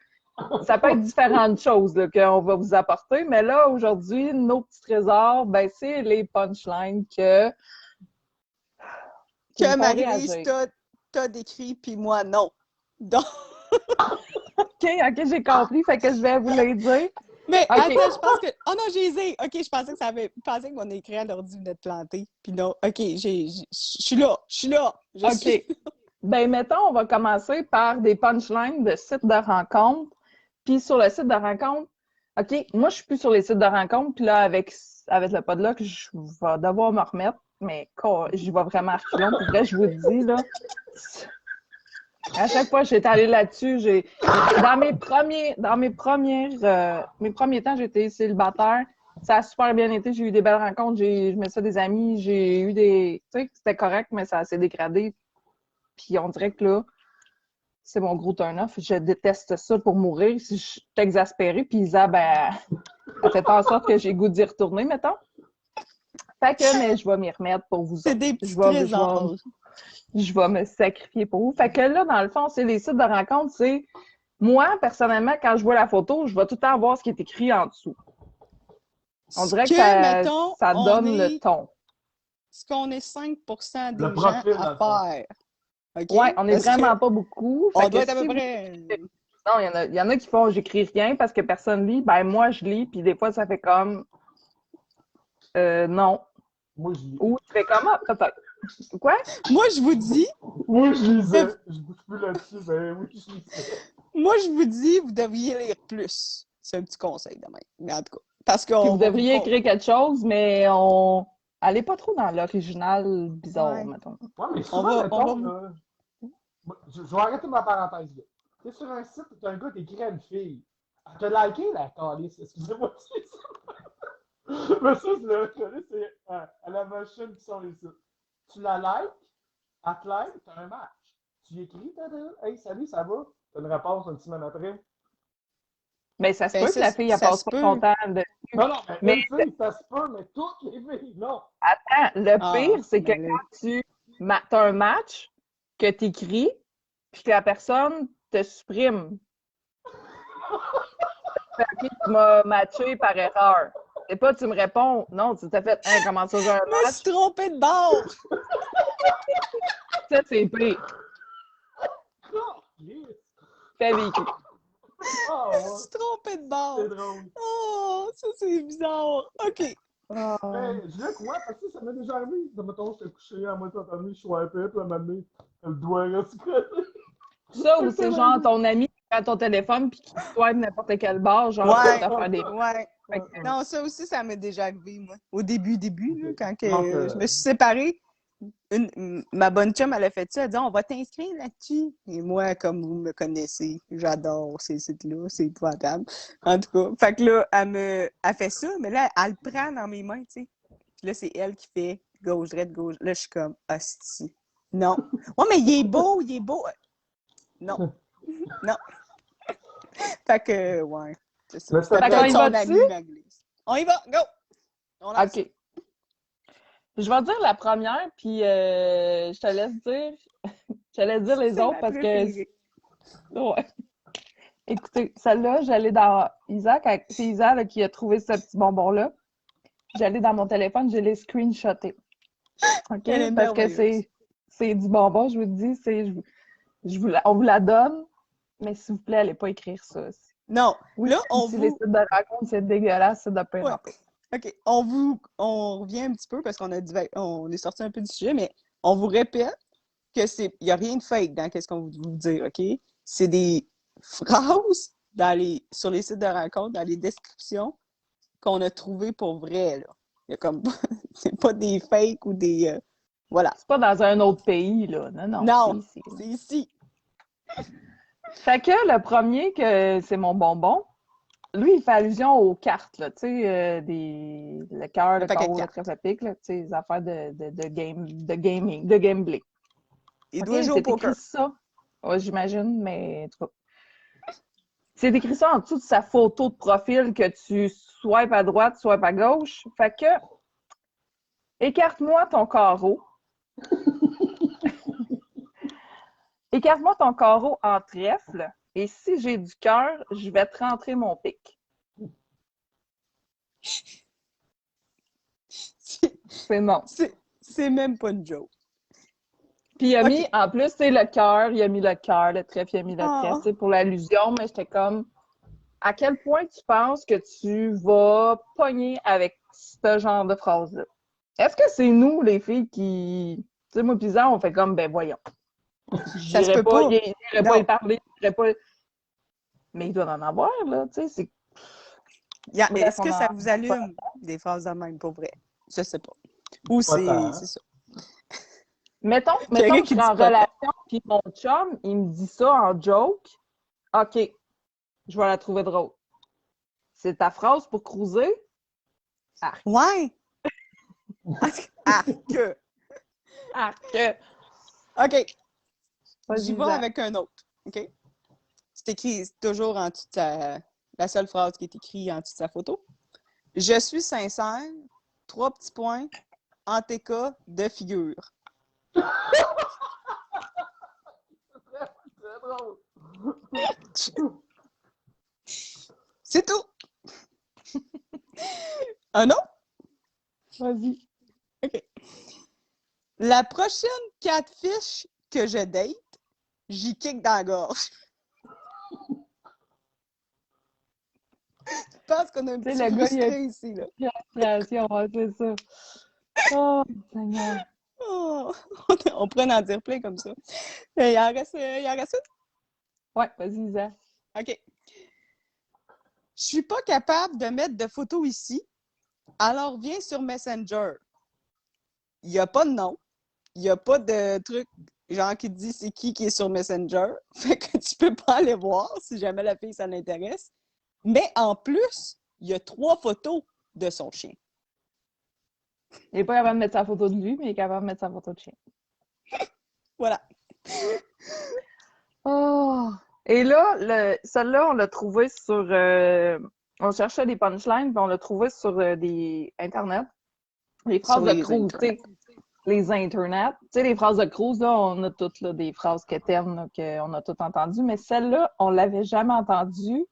Speaker 4: ça peut être différentes choses là, qu'on va vous apporter. Mais là, aujourd'hui, nos petits trésors, ben, c'est les punchlines qui
Speaker 3: Que
Speaker 4: me font
Speaker 3: Marie-Lise
Speaker 4: réagir.
Speaker 3: t'a décrit, puis moi, non. Donc,
Speaker 4: OK, j'ai compris. Fait que je vais vous les dire.
Speaker 3: mais
Speaker 4: OK.
Speaker 3: attends, je pense que... Oh non, j'ai les ai. OK, je pensais que mon écran à l'ordi venait de planter. Puis non, OK, je suis là. Je
Speaker 4: OK.
Speaker 3: suis...
Speaker 4: Ben, mettons, on va commencer par des punchlines de sites de rencontres. Puis sur le site de rencontre, OK, moi, je suis plus sur les sites de rencontre. Puis là, avec le podlock, je vais devoir me remettre. Mais j'y vais vraiment à reculons. Puis vrai, je vous le dis, là, à chaque fois que j'étais allée là-dessus, dans mes premiers temps, j'étais célibataire. Ça a super bien été. J'ai eu des belles rencontres. Je me suis fait des amis. J'ai eu des... Tu sais, c'était correct, mais ça s'est dégradé. Puis on dirait que là, c'est mon gros turn-off. Je déteste ça pour mourir. Si je suis exaspérée, puis Isa, ben, elle fait pas en sorte que j'ai goût d'y retourner, mettons. Fait que, mais je vais m'y remettre pour vous
Speaker 3: C'est
Speaker 4: autres.
Speaker 3: des petits trésors.
Speaker 4: Je vais me sacrifier pour vous. Fait que là, dans le fond, c'est les sites de rencontres, c'est... Moi, personnellement, quand je vois la photo, je vais tout le temps voir ce qui est écrit en dessous. On dirait que
Speaker 3: mettons,
Speaker 4: ça
Speaker 3: on
Speaker 4: donne
Speaker 3: est-
Speaker 4: le ton.
Speaker 3: ce qu'on est 5% des
Speaker 2: Le
Speaker 3: gens
Speaker 2: profil, dans
Speaker 3: à
Speaker 2: le fond.
Speaker 3: faire. OK?
Speaker 4: Ouais, on est
Speaker 3: Parce
Speaker 4: vraiment
Speaker 3: que
Speaker 4: pas beaucoup.
Speaker 3: on
Speaker 4: Fait
Speaker 3: doit
Speaker 4: que
Speaker 3: être à
Speaker 4: si
Speaker 3: peu
Speaker 4: vous-
Speaker 3: près...
Speaker 4: Non, il y en a qui font « j'écris rien parce que personne lit ». Ben moi, je lis, puis des fois, ça fait comme non.
Speaker 2: Moi, je lis.
Speaker 4: Ou tu fais comme « ah, peut-être ». Quoi?
Speaker 3: Moi, je vous dis,
Speaker 2: Moi, je lisais. Je bouge plus là-dessus, ben oui, je lisais.
Speaker 3: vous devriez lire plus. C'est un petit conseil de même. Mais en tout cas, parce
Speaker 4: Que
Speaker 3: qu'on
Speaker 4: vous
Speaker 3: va
Speaker 4: devriez écrire quelque chose, mais allez pas trop dans l'original bizarre,
Speaker 3: Ouais.
Speaker 4: mettons.
Speaker 2: Ouais, mais
Speaker 3: On
Speaker 2: souvent,
Speaker 3: va-
Speaker 2: mettons,
Speaker 3: on va-
Speaker 2: là, je vais arrêter ma parenthèse, là. T'es sur un site où t'as un gars qui écrit à une fille. Elle t'a liké, la calice, excusez-moi, c'est ça. Mais ça, c'est à la machine qui sont les sites. Tu la likes, elle te like, t'as un match. Tu y écris, hey, salut, ça va? T'as une réponse une semaine après.
Speaker 4: Mais ça se
Speaker 3: Ben,
Speaker 4: peut que la fille, elle
Speaker 3: ça
Speaker 4: passe
Speaker 3: se
Speaker 4: pas
Speaker 3: peut.
Speaker 4: son temps de...
Speaker 2: Non, non,
Speaker 4: Mais-
Speaker 2: une fille, ça se peut, mais toutes les filles, non.
Speaker 4: Attends, le
Speaker 3: Ah,
Speaker 4: pire, c'est que
Speaker 3: ben là.
Speaker 4: quand tu as un match, que tu écris, puis que la personne te supprime. Fait que tu m'as matché par erreur. C'est pas tu me réponds. Non, tu t'as fait hein, comment ça, j'ai un
Speaker 3: Je me
Speaker 4: match?
Speaker 3: suis trompée de bord!
Speaker 4: Ça, c'est pire.
Speaker 2: Yes.
Speaker 4: Fais vécu.
Speaker 2: Ah,
Speaker 3: Je me
Speaker 2: ouais,
Speaker 3: suis trompée de bord!
Speaker 2: c'est drôle.
Speaker 3: Oh, ça c'est bizarre! OK.
Speaker 2: Mais je le crois, parce que ça m'est déjà arrivé. De mettons, j'étais couché à moitié endormi, je swipais, puis à un moment donné, le doigt reste collé.
Speaker 4: Ça, ou c'est genre ton ami qui prend ton téléphone puis qui swipe n'importe quel bar, genre
Speaker 3: Ouais.
Speaker 4: pour te faire des...
Speaker 3: Ouais.
Speaker 4: Fait que-
Speaker 3: Non, ça aussi, ça m'est déjà arrivé, moi. Au début, là, quand que
Speaker 2: Donc,
Speaker 3: je me suis séparée, ma bonne chum, elle a fait ça. Elle a dit, on va t'inscrire là-dessus. Et moi, comme vous me connaissez, j'adore ces sites-là. C'est épouvantable. En tout cas, fait que là, elle fait ça, mais là, elle le prend dans mes mains, tu sais. Puis là, c'est elle qui fait gauche, droite, gauche. Là, je suis comme, hostie. Non. Ouais, mais il est beau. Non. Non. Fait que, ouais. C'est ça.
Speaker 2: Mais
Speaker 3: C'était
Speaker 2: fait
Speaker 4: qu'on
Speaker 3: peut-être
Speaker 4: y
Speaker 3: son
Speaker 4: va
Speaker 3: ami,
Speaker 4: dessus?
Speaker 3: Maglise. On y va, go! On lance.
Speaker 4: OK. Je vais dire la première, puis je te laisse dire... je te laisse dire les
Speaker 3: C'est
Speaker 4: autres
Speaker 3: ma
Speaker 4: parce que...
Speaker 3: préférée.
Speaker 4: Ouais. Écoutez, celle-là, j'allais dans Isa, c'est Isa là, qui a trouvé ce petit bonbon-là. J'allais dans mon téléphone, je l'ai screenshoté. OK?
Speaker 3: Elle est
Speaker 4: Parce que
Speaker 3: merveilleuse.
Speaker 4: c'est du bonbon, je vous dis, on vous la donne, mais s'il vous plaît, allez pas écrire ça.
Speaker 3: Non.
Speaker 4: Oui,
Speaker 3: Là, on
Speaker 4: si les
Speaker 3: vous...
Speaker 4: sites de rencontres, c'est dégueulasse, c'est de pire
Speaker 3: Ouais.
Speaker 4: en pire.
Speaker 3: OK. On revient un petit peu parce qu'on on est sorti un peu du sujet, mais on vous répète que il n'y a rien de fake dans qu'est-ce qu'on vous dit, OK? C'est des phrases sur les sites de rencontres, dans les descriptions qu'on a trouvées pour vrai, là. Il y a comme c'est pas des fakes ou des voilà.
Speaker 4: C'est pas dans un autre pays, là. Non,
Speaker 3: Non,
Speaker 4: c'est ici.
Speaker 3: c'est ici.
Speaker 4: Fait que le premier, que c'est mon bonbon, lui, il fait allusion aux cartes, là, tu sais, le cœur,
Speaker 3: Le
Speaker 4: le
Speaker 3: paquet de
Speaker 4: carreau, le
Speaker 3: cartes.
Speaker 4: trèfle à pique, là, tu sais, les affaires de gaming, de gameplay.
Speaker 3: Il
Speaker 4: OK,
Speaker 3: doit jouer au
Speaker 4: c'est
Speaker 3: poker.
Speaker 4: écrit ça. Ouais, j'imagine, mais en tout cas. C'est écrit ça en dessous de sa photo de profil que tu swipes à droite, swipes à gauche. Fait que, écarte-moi ton carreau. Écarte-moi ton carreau en trèfle, et si j'ai du cœur, je vais te rentrer mon pic. C'est non.
Speaker 3: C'est même pas une joke.
Speaker 4: Puis il a
Speaker 3: Ok.
Speaker 4: mis, en plus, c'est le cœur, il a mis le cœur, le trèfle, il a mis le
Speaker 3: Ah.
Speaker 4: trèfle, c'est pour l'allusion, mais j'étais comme, à quel point tu penses que tu vas pogner avec ce genre de phrase-là? Est-ce que c'est nous, les filles, qui... Tu sais, moi, pis Zan, on fait comme, ben voyons.
Speaker 3: Ça se peut pas.
Speaker 4: J'irais
Speaker 3: Non.
Speaker 4: pas y parler, j'irais pas... Mais il doit en avoir, là, tu sais, c'est... Bref,
Speaker 3: Est-ce que
Speaker 4: on
Speaker 3: ça
Speaker 4: en-
Speaker 3: vous allume des phrases de même, pour vrai? Je sais pas. Ou
Speaker 2: Pas tant.
Speaker 3: c'est ça.
Speaker 4: Mettons
Speaker 3: Quelqu'un
Speaker 4: que je
Speaker 3: qui
Speaker 4: serais
Speaker 3: dit
Speaker 4: en
Speaker 3: pas
Speaker 4: relation, puis mon chum, il me dit ça en joke. OK, je vais la trouver drôle. C'est ta phrase pour cruiser?
Speaker 3: Ouais! Que.
Speaker 4: Arc!
Speaker 3: OK.
Speaker 4: Vas-y,
Speaker 3: J'y vais
Speaker 4: Zach.
Speaker 3: avec un autre. OK? C'est écrit toujours en dessous de la seule phrase qui est écrite en dessous de sa photo. Je suis sincère, 3 petits points, en TK de figure.
Speaker 2: Très drôle.
Speaker 3: C'est tout! Un autre?
Speaker 4: Vas-y.
Speaker 3: OK. La prochaine catfish que je date, j'y kick dans la gorge. Je pense qu'on a un
Speaker 4: Tu sais,
Speaker 3: petit
Speaker 4: le gars, il a
Speaker 3: frustré ici, là.
Speaker 4: frustration, ouais, c'est ça. Oh, Seigneur.
Speaker 3: Oh, on pourrait en dire plein comme ça. Il en reste une?
Speaker 4: Ouais, vas-y, Zach.
Speaker 3: OK. Je suis pas capable de mettre de photos ici, alors viens sur Messenger. Il n'y a pas de nom, il n'y a pas de truc genre qui te dit c'est qui est sur Messenger. Fait que tu peux pas aller voir si jamais la fille ça l'intéresse. Mais en plus, il y a 3 photos de son chien.
Speaker 4: Il n'est pas capable de mettre sa photo de lui, mais il est capable de mettre sa photo de chien.
Speaker 3: Voilà.
Speaker 4: Oh! Et là, celle-là, on l'a trouvé sur... on cherchait des punchlines, puis on l'a trouvé sur des Internet. Les phrases
Speaker 3: Sur
Speaker 4: de
Speaker 3: les
Speaker 4: cruise, tu sais, les Internet. Tu sais, les phrases de cruise, là, on a toutes là, des phrases que t'aimes, là, qu'on a toutes entendues, mais celle-là, on l'avait jamais entendue.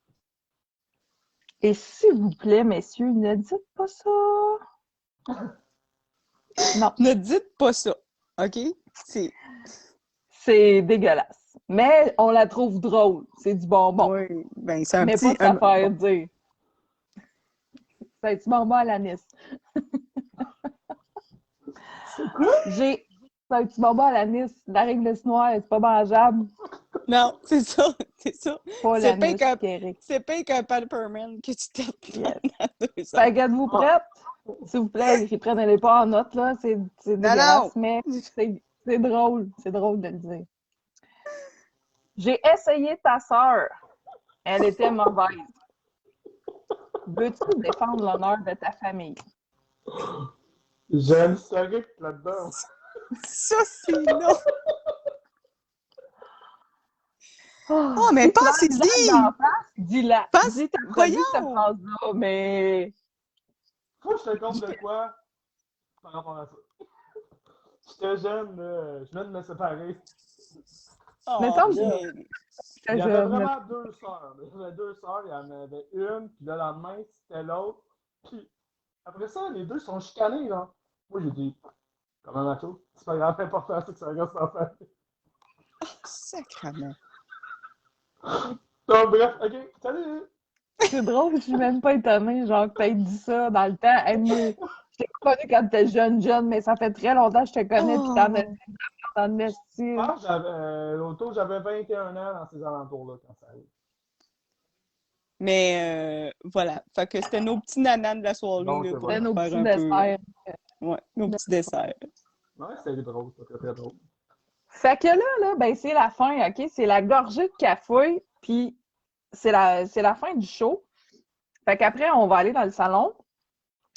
Speaker 4: Et s'il vous plaît, messieurs, ne dites pas ça! Non,
Speaker 3: Ne dites pas ça, OK?
Speaker 4: c'est dégueulasse. Mais on la trouve drôle. C'est du bonbon.
Speaker 3: Oui, ben c'est un
Speaker 4: Mais
Speaker 3: petit...
Speaker 4: pas de sa faire
Speaker 3: bon.
Speaker 4: dire. C'est un petit bonbon à l'anis.
Speaker 2: C'est quoi?
Speaker 4: C'est un petit bonbon à l'anis. La réglisse noire, c'est pas mangeable.
Speaker 3: Non, c'est ça, c'est ça.
Speaker 4: Pas
Speaker 3: C'est
Speaker 4: l'anis,
Speaker 3: pas
Speaker 4: Pierrick.
Speaker 3: C'est pire qu'un Peppermint que tu tapes
Speaker 4: Yes.
Speaker 3: pendant 2
Speaker 4: Fait
Speaker 3: heures.
Speaker 4: que êtes-vous prête? S'il vous plaît, les filles, prenez-les pas en note, là. C'est dégueulasse, mais c'est drôle. C'est drôle de le dire. J'ai essayé ta sœur. Elle était mauvaise. Veux-tu défendre l'honneur de ta famille?
Speaker 2: J'ai un historique là-dedans.
Speaker 3: Ça, c'est non! Oh, mais pensez-y!
Speaker 4: Dis-la.
Speaker 3: Pense-
Speaker 4: Dis, t'as
Speaker 3: voyons!
Speaker 4: dit cette phrase-là, mais...
Speaker 2: Faut que je te compte de quoi par rapport à ça. J'étais jeune, là, je viens de me séparer.
Speaker 3: Oh,
Speaker 4: Mais semble
Speaker 3: bien.
Speaker 2: Il y avait vraiment 2 sœurs. Il y avait 2 sœurs, il y en avait une, puis le lendemain, c'était l'autre. Puis après ça, les deux sont chicanés, là. Moi, j'ai dit, comme un macho, c'est pas grave, l'important, c'est que ça reste en famille.
Speaker 3: Sacrement.
Speaker 2: Donc, bref, ok, salut!
Speaker 4: C'est drôle, je suis même pas étonnée, genre, que t'aies dit ça dans le temps. Hey, moi, je t'ai connu quand t'étais jeune, mais ça fait très longtemps que je te connais, puis t'en as dit dans le
Speaker 2: Je
Speaker 4: style.
Speaker 2: pense que l'auto, j'avais 21 ans dans ces alentours-là quand ça arrive.
Speaker 3: Mais voilà. Fait que c'était nos petits nanas de la soirée
Speaker 2: Donc,
Speaker 3: là,
Speaker 2: c'est
Speaker 3: pour
Speaker 2: voilà.
Speaker 4: Nos
Speaker 3: faire
Speaker 4: petits
Speaker 3: un
Speaker 4: desserts.
Speaker 3: peu. Ouais, nos petits desserts.
Speaker 2: Ouais, c'était drôle, c'était très drôle.
Speaker 4: Fait que là, ben, c'est la fin, OK? C'est la gorgée de café, puis c'est la fin du show. Fait qu'après, on va aller dans le salon.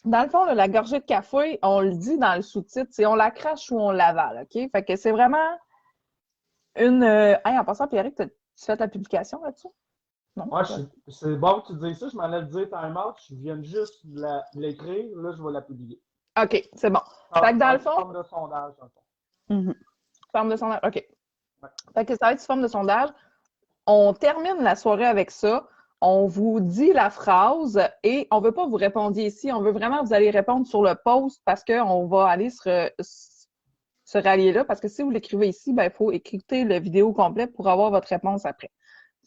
Speaker 4: Dans le fond, là, la gorgée de café, on le dit dans le sous-titre, c'est on la crache ou on l'avale, OK? Fait que c'est vraiment une... Hey, en passant, Pierrick, tu fais ta publication là-dessus? Non?
Speaker 2: Moi, c'est bon que tu dises ça, je m'en allais te dire time out, je viens juste de l'écrire, là, je vais la publier.
Speaker 4: OK, c'est bon. Fait que dans le fond...
Speaker 2: Forme de sondage, dans le fond.
Speaker 3: Mhm.
Speaker 4: Forme de sondage, OK. Fait que ça va être sous forme de sondage. On termine la soirée avec ça. On vous dit la phrase et on ne veut pas vous répondre ici. On veut vraiment que vous allez répondre sur le post parce qu'on va aller se rallier là. Parce que si vous l'écrivez ici, ben, il faut écouter la vidéo complète pour avoir votre réponse après.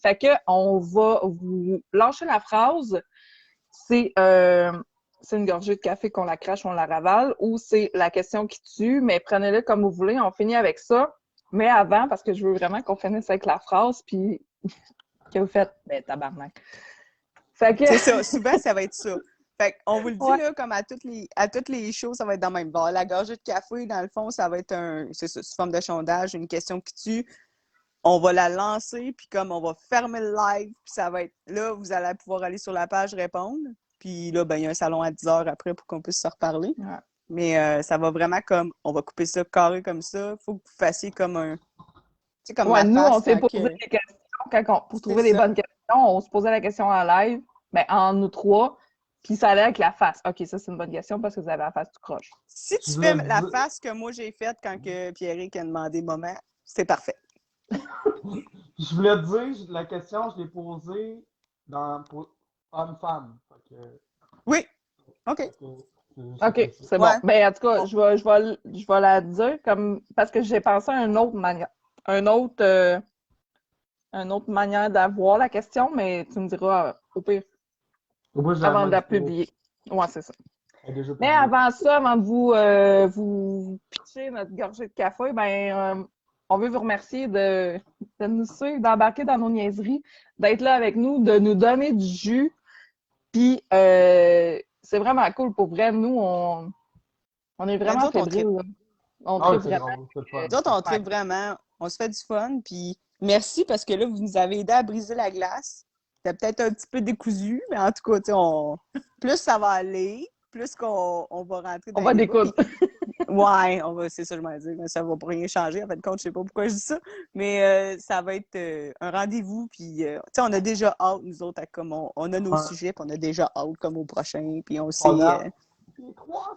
Speaker 4: Fait que on va vous lâcher la phrase. C'est une gorgée de café qu'on la crache, on la ravale, ou c'est la question qui tue, mais prenez-le comme vous voulez. On finit avec ça. Mais avant, parce que je veux vraiment qu'on finisse avec la phrase, puis que vous faites, ben tabarnak. Fait que...
Speaker 3: C'est ça, souvent, ça va être ça. Fait qu'on vous le dit,
Speaker 4: Ouais.
Speaker 3: là, comme à toutes les shows, ça va être dans le même bord. La gorgée de café, dans le fond, ça va être c'est ça, sous forme de sondage, une question qui tue. On va la lancer, puis comme on va fermer le live, puis ça va être là, vous allez pouvoir aller sur la page répondre. Puis là, ben, il y a un salon à 10 heures après pour qu'on puisse se reparler.
Speaker 4: Ouais.
Speaker 3: Mais ça va vraiment comme, on va couper ça carré comme ça. Faut que vous fassiez comme un... Tu sais, comme
Speaker 4: Ouais,
Speaker 3: ma
Speaker 4: nous,
Speaker 3: face
Speaker 4: on s'est
Speaker 3: quand
Speaker 4: posé des questions. Pour trouver
Speaker 3: C'est
Speaker 4: des
Speaker 3: ça.
Speaker 4: bonnes questions, on se posait la question en live, ben, en nous trois, puis ça allait avec la face. OK, ça, c'est une bonne question parce que vous avez la face tout croche.
Speaker 3: Si tu
Speaker 2: Je
Speaker 3: fais
Speaker 2: voulais
Speaker 3: la
Speaker 2: dire-
Speaker 3: face que moi j'ai faite quand que Pierrick a demandé moment, c'est parfait.
Speaker 2: Je voulais te dire, la question, je l'ai posée pour homme-femme.
Speaker 3: Oui, OK.
Speaker 4: OK, c'est
Speaker 3: Ouais.
Speaker 4: bon. Ben, en tout cas, je vais la dire comme parce que j'ai pensé à une autre manière. Une autre manière d'avoir la question, mais tu me diras au pire avant de la publier. Ouais, c'est ça. Mais avant ça, avant de vous pitcher notre gorgée de café, ben, on veut vous remercier de nous suivre, d'embarquer dans nos niaiseries, d'être là avec nous, de nous donner du jus. Puis, c'est vraiment cool. Pour vrai, nous, on est vraiment
Speaker 3: nous autres, on
Speaker 4: fébriles.
Speaker 3: tripe.
Speaker 4: Là. On
Speaker 2: Ah,
Speaker 4: tripe
Speaker 2: c'est
Speaker 4: vraiment.
Speaker 2: drôle, c'est le fun.
Speaker 3: Nous autres, on tripe vraiment. On se fait du fun. Puis merci parce que là, vous nous avez aidé à briser la glace. C'était peut-être un petit peu décousu, mais en tout cas, tu sais, plus ça va aller, plus qu'on va rentrer dans
Speaker 4: On va
Speaker 3: les débats.
Speaker 4: découdre.
Speaker 3: Ouais, c'est ça, je m'en dis, mais ça va pas rien changer. En fait, compte, je sais pas pourquoi je dis ça, mais ça va être un rendez-vous. Puis, tu sais, on a déjà hâte, nous autres, comme on a nos
Speaker 2: Ouais.
Speaker 3: sujets, puis on a déjà hâte comme au prochain. Puis on sait.
Speaker 2: Regarde. Les 300!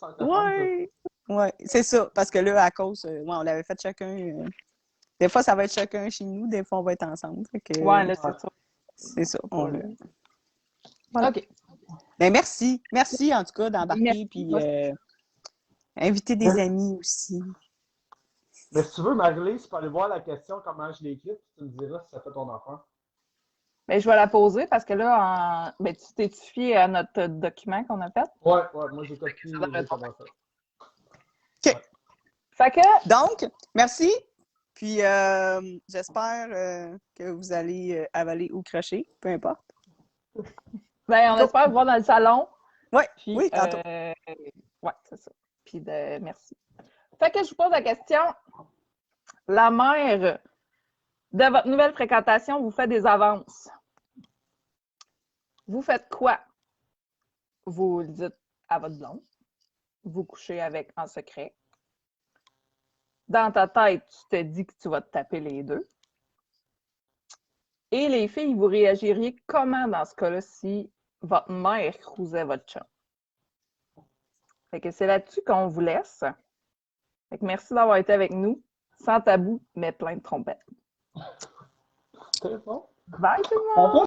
Speaker 2: Ça va être le fun, ça.
Speaker 3: Ouais, ouais, c'est ça. Parce que là, à cause, ouais, on l'avait fait chacun. Des fois, ça va être chacun chez nous, des fois, on va être ensemble. Fait que,
Speaker 4: Ouais, là, c'est ça.
Speaker 3: c'est ça. Voilà.
Speaker 4: OK.
Speaker 3: Ben, merci. Merci, en tout cas, d'embarquer.
Speaker 4: Merci.
Speaker 3: Puis, inviter des amis aussi.
Speaker 2: Mais si tu veux, Marie-Lise, tu peux aller voir la question, comment je l'ai écrite, puis tu me diras si ça fait ton affaire.
Speaker 4: Ben, je vais la poser parce que là, ben, tu t'es fié à notre document qu'on a fait.
Speaker 2: Ouais, moi j'ai copié,
Speaker 4: Ça devrait
Speaker 2: j'ai
Speaker 4: être
Speaker 2: commencé.
Speaker 4: Fait que,
Speaker 3: Donc, merci. Puis, j'espère que vous allez avaler ou cracher, peu importe.
Speaker 4: ben, on
Speaker 3: Go.
Speaker 4: espère vous voir dans le salon.
Speaker 3: Ouais,
Speaker 4: Puis,
Speaker 3: oui, tantôt.
Speaker 4: ouais, c'est ça. Puis, merci. Fait que je vous pose la question. La mère de votre nouvelle fréquentation vous fait des avances. Vous faites quoi? Vous le dites à votre blonde. Vous couchez avec en secret. Dans ta tête, tu te dis que tu vas te taper les deux. Et les filles, vous réagiriez comment dans ce cas-là si votre mère cruisait votre chum? Fait que c'est là-dessus qu'on vous laisse. Fait que merci d'avoir été avec nous. Sans tabou, mais plein de trompettes.
Speaker 2: C'est bon?
Speaker 4: Bye tout le monde!